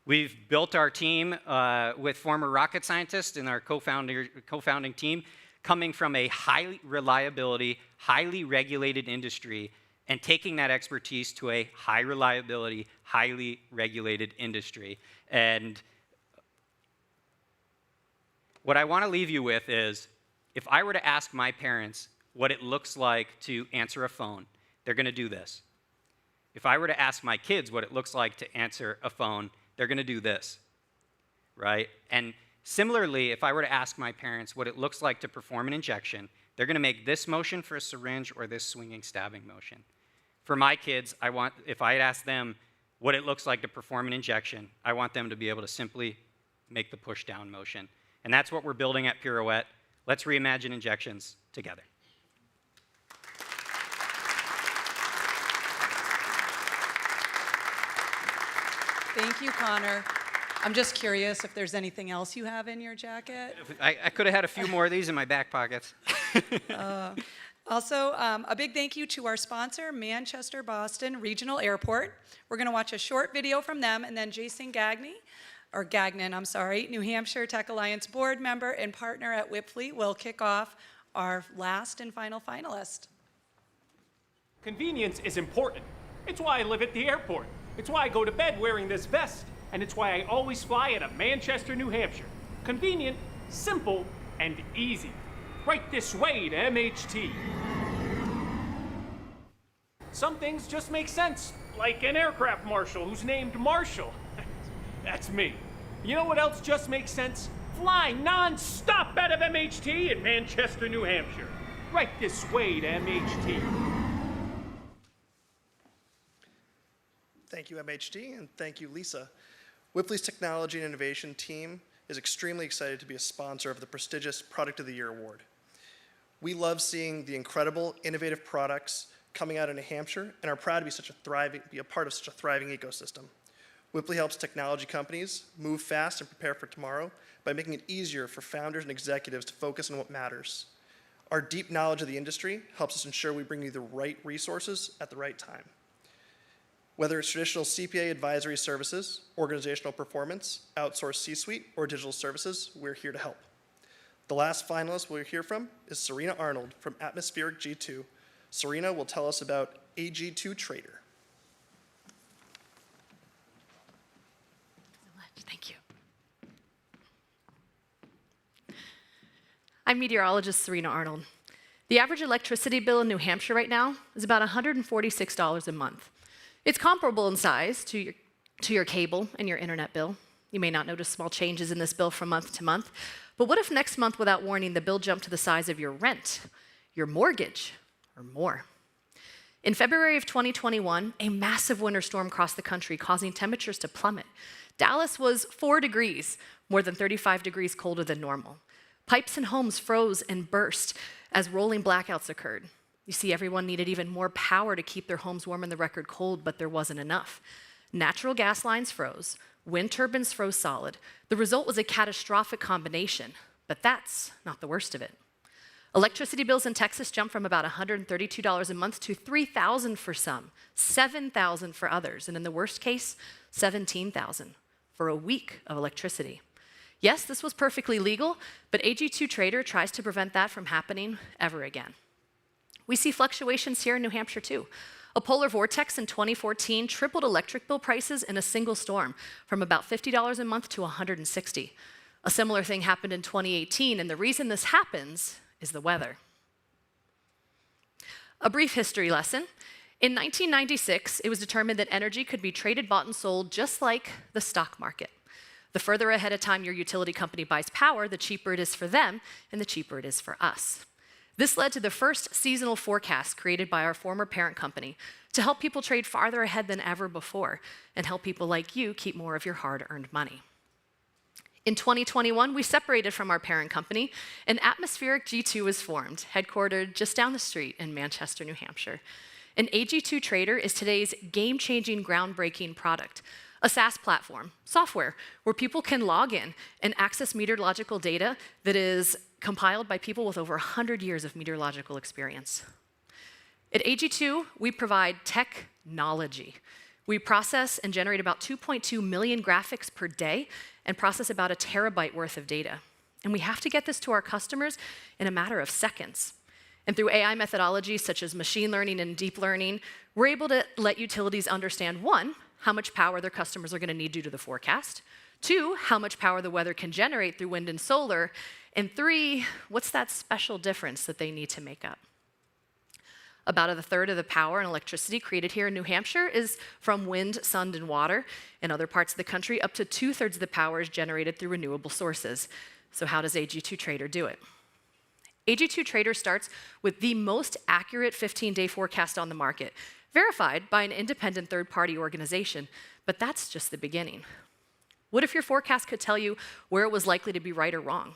We've built our team with former rocket scientists in our co-founding team, coming from a high reliability, highly regulated industry, and taking that expertise to a high reliability, highly regulated industry. And what I want to leave you with is, if I were to ask my parents what it looks like to answer a phone, they're going to do this. If I were to ask my kids what it looks like to answer a phone, they're going to do this, right? And similarly, if I were to ask my parents what it looks like to perform an injection, they're going to make this motion for a syringe or this swinging, stabbing motion. For my kids, if I had asked them what it looks like to perform an injection, I want them to be able to simply make the push-down motion. And that's what we're building at Pirouette. Let's reimagine injections together. Thank you, Connor. I'm just curious if there's anything else you have in your jacket. I could have had a few more of these in my back pockets. Also, a big thank you to our sponsor, Manchester Boston Regional Airport. We're going to watch a short video from them, and then Jason Gagnon, New Hampshire Tech Alliance board member and partner at Whipfleet, will kick off our last and final finalist. Convenience is important. It's why I live at the airport. It's why I go to bed wearing this vest. And it's why I always fly out of Manchester, New Hampshire. Convenient, simple, and easy. Right this way to MHT. Some things just make sense, like an aircraft marshal who's named Marshall. That's me. You know what else just makes sense? Flying non-stop out of MHT in Manchester, New Hampshire. Right this way to MHT. Thank you, MHT, and thank you, Lisa. Whipfleet's Technology and Innovation team is extremely excited to be a sponsor of the prestigious Product of the Year Award. We love seeing the incredible, innovative products coming out of New Hampshire and are proud to be a part of such a thriving ecosystem. Whipfleet helps technology companies move fast and prepare for tomorrow by making it easier for founders and executives to focus on what matters. Our deep knowledge of the industry helps us ensure we bring you the right resources at the right time. Whether it's traditional CPA advisory services, organizational performance, outsourced C-suite, or digital services, we're here to help. The last finalist we'll hear from is Serena Arnold from Atmospheric G2. Serena will tell us about AG2 Trader. Thank you. I'm meteorologist Serena Arnold. The average electricity bill in New Hampshire right now is about $146 a month. It's comparable in size to your cable and your internet bill. You may not notice small changes in this bill from month to month, but what if next month, without warning, the bill jumped to the size of your rent, your mortgage, or more? In February of 2021, a massive winter storm crossed the country, causing temperatures to plummet. Dallas was 4 degrees, more than 35 degrees colder than normal. Pipes and homes froze and burst as rolling blackouts occurred. You see, everyone needed even more power to keep their homes warm in the record cold, but there wasn't enough. Natural gas lines froze, wind turbines froze solid. The result was a catastrophic combination, but that's not the worst of it. Electricity bills in Texas jumped from about $132 a month to $3,000 for some, $7,000 for others, and in the worst case, $17,000 for a week of electricity. Yes, this was perfectly legal, but AG2 Trader tries to prevent that from happening ever again. We see fluctuations here in New Hampshire too. A polar vortex in 2014 tripled electric bill prices in a single storm, from about $50 a month to $160. A similar thing happened in 2018, and the reason this happens is the weather. A brief history lesson. In 1996, it was determined that energy could be traded, bought, and sold just like the stock market. The further ahead of time your utility company buys power, the cheaper it is for them, and the cheaper it is for us. This led to the first seasonal forecast created by our former parent company to help people trade farther ahead than ever before and help people like you keep more of your hard-earned money. In 2021, we separated from our parent company, and Atmospheric G2 was formed, headquartered just down the street in Manchester, New Hampshire. And AG2 Trader is today's game-changing, groundbreaking product, a SaaS platform, software, where people can log in and access meteorological data that is compiled by people with over 100 years of meteorological experience. At AG2, we provide technology. We process and generate about 2.2 million graphics per day and process about a terabyte worth of data. And we have to get this to our customers in a matter of seconds. And through AI methodologies such as machine learning and deep learning, we're able to let utilities understand, one, how much power their customers are going to need due to the forecast, two, how much power the weather can generate through wind and solar, and three, what's that special difference that they need to make up. About a third of the power and electricity created here in New Hampshire is from wind, sun, and water. In other parts of the country, up to 2/3 of the power is generated through renewable sources. So how does AG2 Trader do it? AG2 Trader starts with the most accurate 15-day forecast on the market, verified by an independent third-party organization, but that's just the beginning. What if your forecast could tell you where it was likely to be right or wrong?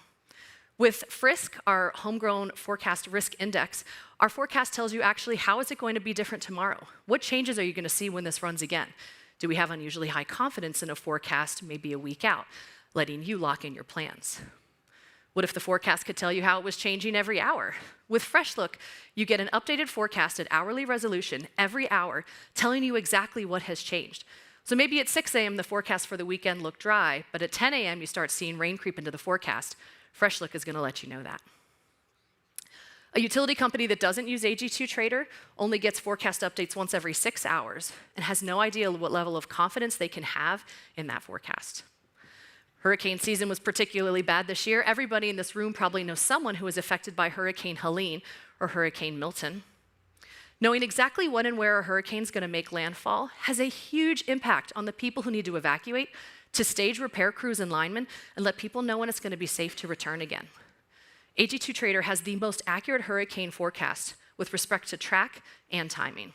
With Frisk, our homegrown forecast risk index, our forecast tells you actually how is it going to be different tomorrow? What changes are you going to see when this runs again? Do we have unusually high confidence in a forecast maybe a week out, letting you lock in your plans? What if the forecast could tell you how it was changing every hour? With Fresh Look, you get an updated forecast at hourly resolution every hour, telling you exactly what has changed. So maybe at 6 a.m. the forecast for the weekend looked dry, but at 10 a.m. you start seeing rain creep into the forecast. Fresh Look is going to let you know that. A utility company that doesn't use AG2 Trader only gets forecast updates once every 6 hours and has no idea what level of confidence they can have in that forecast. Hurricane season was particularly bad this year. Everybody in this room probably knows someone who was affected by Hurricane Helene or Hurricane Milton. Knowing exactly when and where a hurricane is going to make landfall has a huge impact on the people who need to evacuate, to stage repair crews and linemen, and let people know when it's going to be safe to return again. AG2 Trader has the most accurate hurricane forecast with respect to track and timing.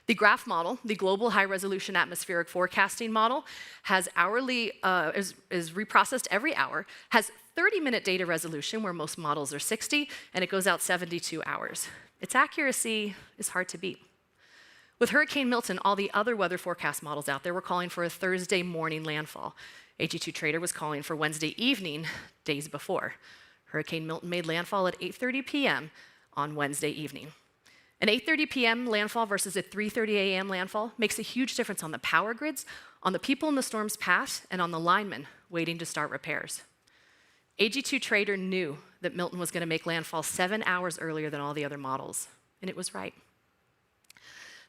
The graph model, the global high-resolution atmospheric forecasting model, has is reprocessed every hour, has 30-minute data resolution, where most models are 60, and it goes out 72 hours. Its accuracy is hard to beat. With Hurricane Milton, all the other weather forecast models out there were calling for a Thursday morning landfall. AG2 Trader was calling for Wednesday evening, days before. Hurricane Milton made landfall at 8:30 p.m. on Wednesday evening. An 8:30 p.m. landfall versus a 3:30 a.m. landfall makes a huge difference on the power grids, on the people in the storm's path, and on the linemen waiting to start repairs. AG2 Trader knew that Milton was going to make landfall 7 hours earlier than all the other models, and it was right.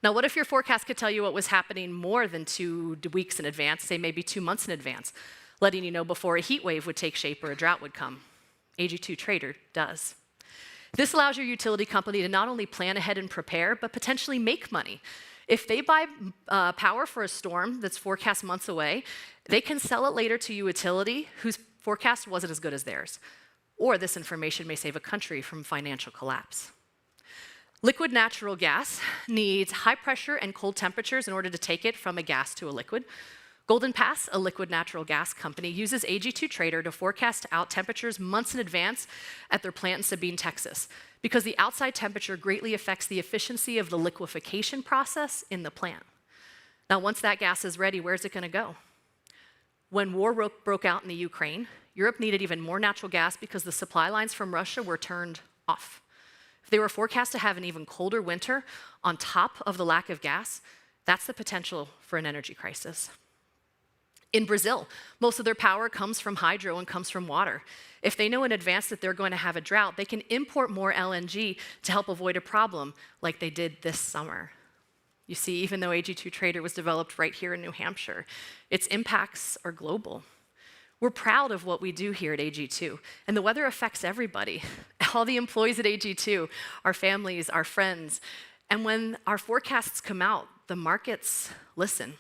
Now, what if your forecast could tell you what was happening more than 2 weeks in advance, say maybe 2 months in advance, letting you know before a heat wave would take shape or a drought would come? AG2 Trader does. This allows your utility company to not only plan ahead and prepare, but potentially make money. If they buy power for a storm that's forecast months away, they can sell it later to a utility whose forecast wasn't as good as theirs. Or this information may save a country from financial collapse. Liquid natural gas needs high pressure and cold temperatures in order to take it from a gas to a liquid. Golden Pass, a liquid natural gas company, uses AG2 Trader to forecast out temperatures months in advance at their plant in Sabine, Texas. because the outside temperature greatly affects the efficiency of the liquefaction process in the plant. Now, once that gas is ready, where's it going to go? When war broke out in the Ukraine, Europe needed even more natural gas because the supply lines from Russia were turned off. If they were forecast to have an even colder winter on top of the lack of gas, that's the potential for an energy crisis. In Brazil, most of their power comes from hydro and comes from water. If they know in advance that they're going to have a drought, they can import more LNG to help avoid a problem like they did this summer. You see, even though AG2 Trader was developed right here in New Hampshire, its impacts are global. We're proud of what we do here at AG2, and the weather affects everybody. All the employees at AG2, our families, our friends. And when our forecasts come out, the markets listen.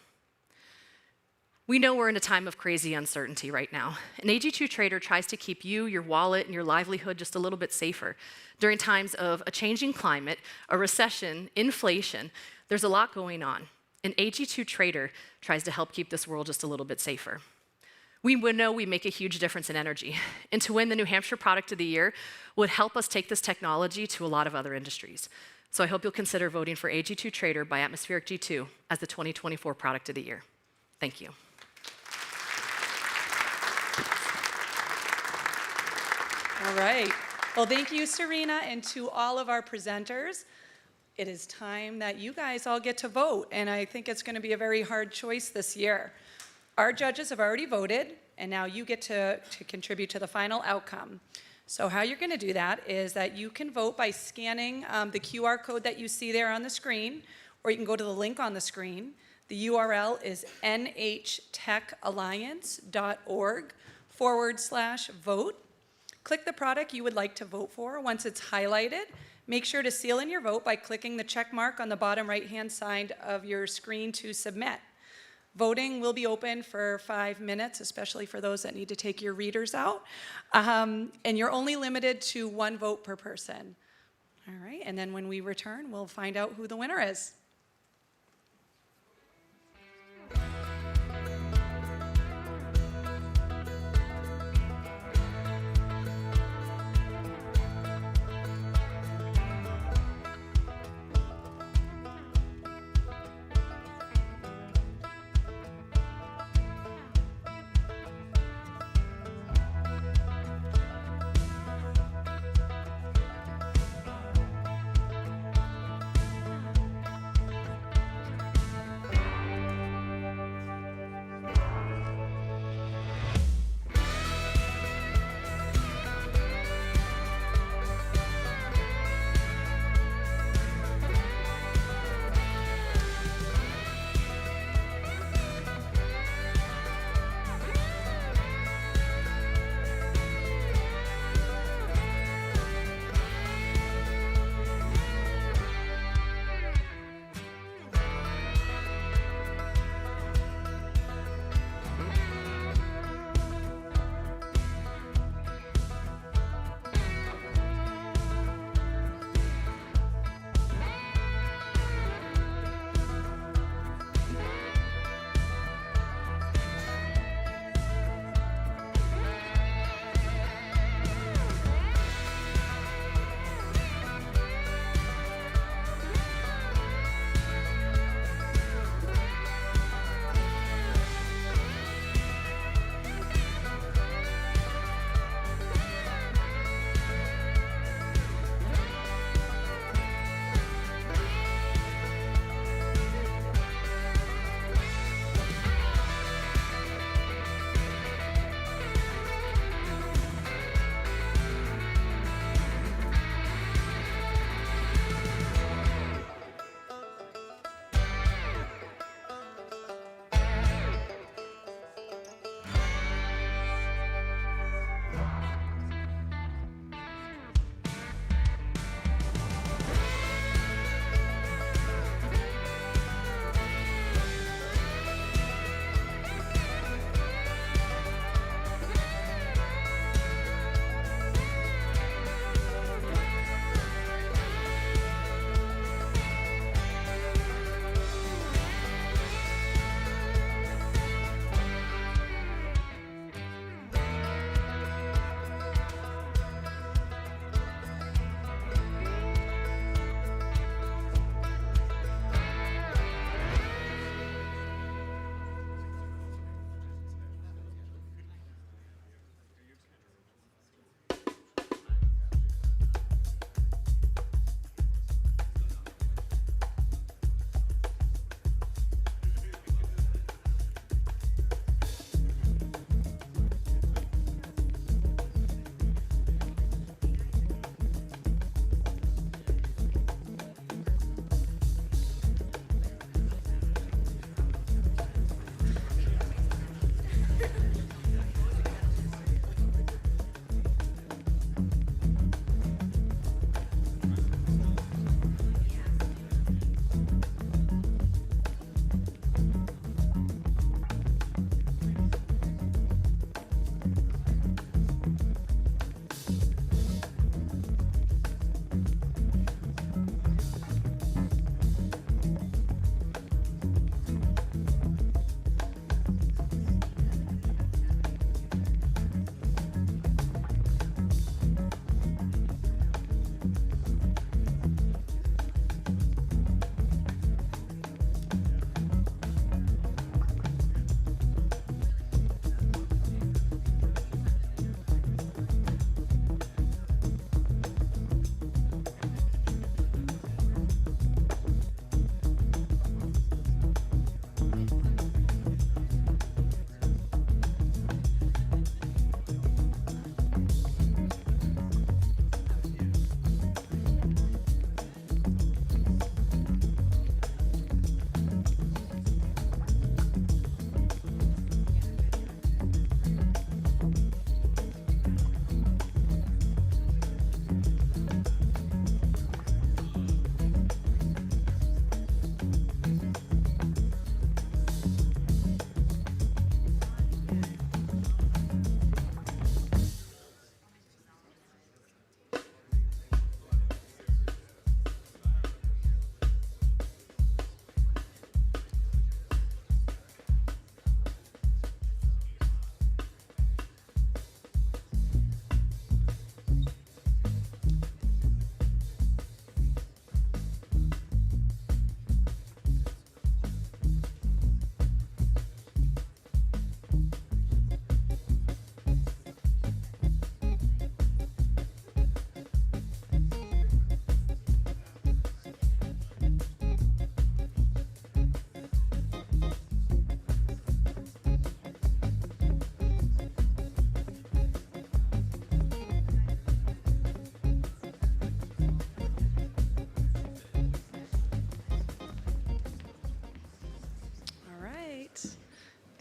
We know we're in a time of crazy uncertainty right now, and AG2 Trader tries to keep you, your wallet, and your livelihood just a little bit safer. During times of a changing climate, a recession, inflation, there's a lot going on, and AG2 Trader tries to help keep this world just a little bit safer. We know we make a huge difference in energy, and to win the New Hampshire Product of the Year would help us take this technology to a lot of other industries. So I hope you'll consider voting for AG2 Trader by Atmospheric G2 as the 2024 Product of the Year. Thank you. All right. Well, thank you, Serena, and to all of our presenters. It is time that you guys all get to vote, and I think it's going to be a very hard choice this year. Our judges have already voted, and now you get to contribute to the final outcome. So how you're going to do that is that you can vote by scanning the QR code that you see there on the screen, or you can go to the link on the screen. The URL is nhtechalliance.org/vote. Click the product you would like to vote for. Once it's highlighted, make sure to seal in your vote by clicking the check mark on the bottom right-hand side of your screen to submit. Voting will be open for 5 minutes, especially for those that need to take your readers out. And you're only limited to 1 vote per person. All right, and then when we return, we'll find out who the winner is.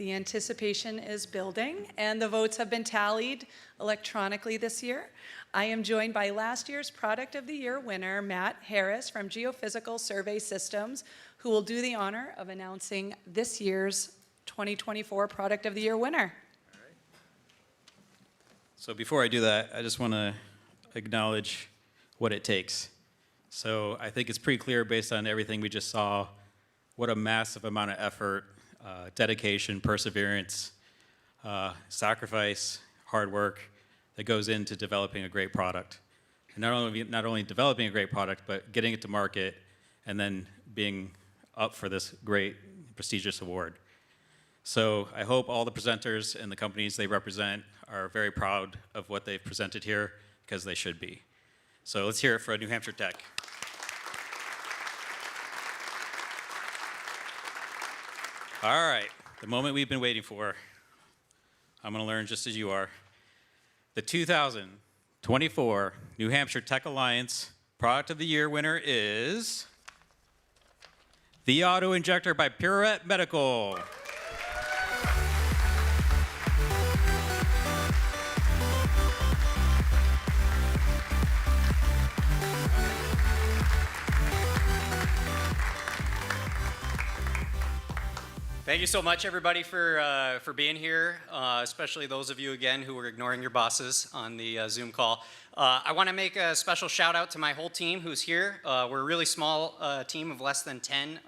The anticipation is building, and the votes have been tallied electronically this year. I am joined by last year's Product of the Year winner, Matt Harris from Geophysical Survey Systems, who will do the honor of announcing this year's 2024 Product of the Year winner. So before I do that, I just want to acknowledge what it takes. So I think it's pretty clear based on everything we just saw, what a massive amount of effort, dedication, perseverance, sacrifice, hard work that goes into developing a great product. And not only developing a great product, but getting it to market and then being up for this great, prestigious award. So I hope all the presenters and the companies they represent are very proud of what they've presented here, because they should be. So let's hear it for New Hampshire Tech. All right, the moment we've been waiting for. I'm going to learn just as you are. The 2024 New Hampshire Tech Alliance Product of the Year winner is the Auto-Injector by Pirouette Medical. Thank you so much, everybody, for being here, especially those of you, again, who were ignoring your bosses on the Zoom call. I want to make a special shout-out to my whole team who's here. We're a really small team of less than 10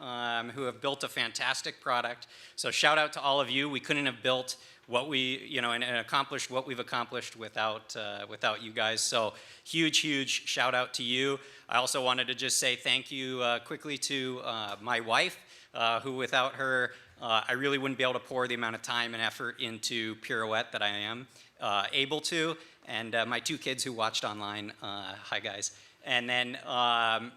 who have built a fantastic product. So shout-out to all of you. We couldn't have built what we, and accomplished what we've accomplished without you guys. So huge shout-out to you. I also wanted to just say thank you quickly to my wife, who without her, I really wouldn't be able to pour the amount of time and effort into Pirouette that I am able to. And my 2 kids who watched online, hi guys. And then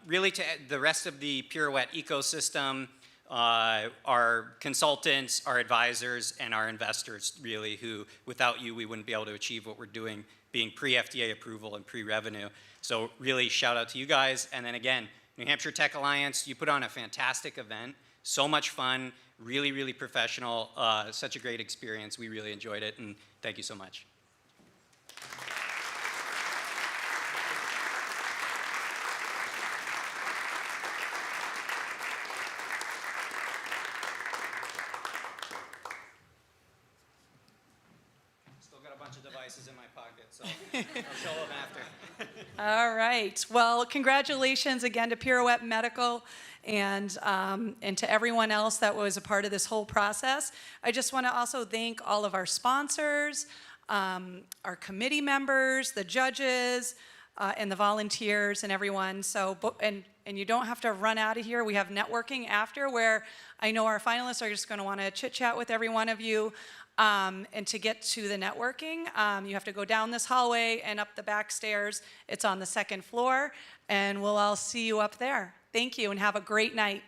really to the rest of the Pirouette ecosystem, our consultants, our advisors, and our investors, really, who without you, we wouldn't be able to achieve what we're doing, being pre-FDA approval and pre-revenue. So really shout out to you guys. And then again, New Hampshire Tech Alliance, you put on a fantastic event, so much fun, really professional, such a great experience. We really enjoyed it, and thank you so much. Still got a bunch of devices in my pocket, so I'll show them after. All right. Well, congratulations again to Pirouette Medical and to everyone else that was a part of this whole process. I just want to also thank all of our sponsors, our committee members, the judges, and the volunteers and everyone. So, and you don't have to run out of here. We have networking after, where I know our finalists are just going to want to chit-chat with every one of you. And to get to the networking, you have to go down this hallway and up the back stairs. It's on the 2nd floor, and we'll all see you up there. Thank you, and have a great night.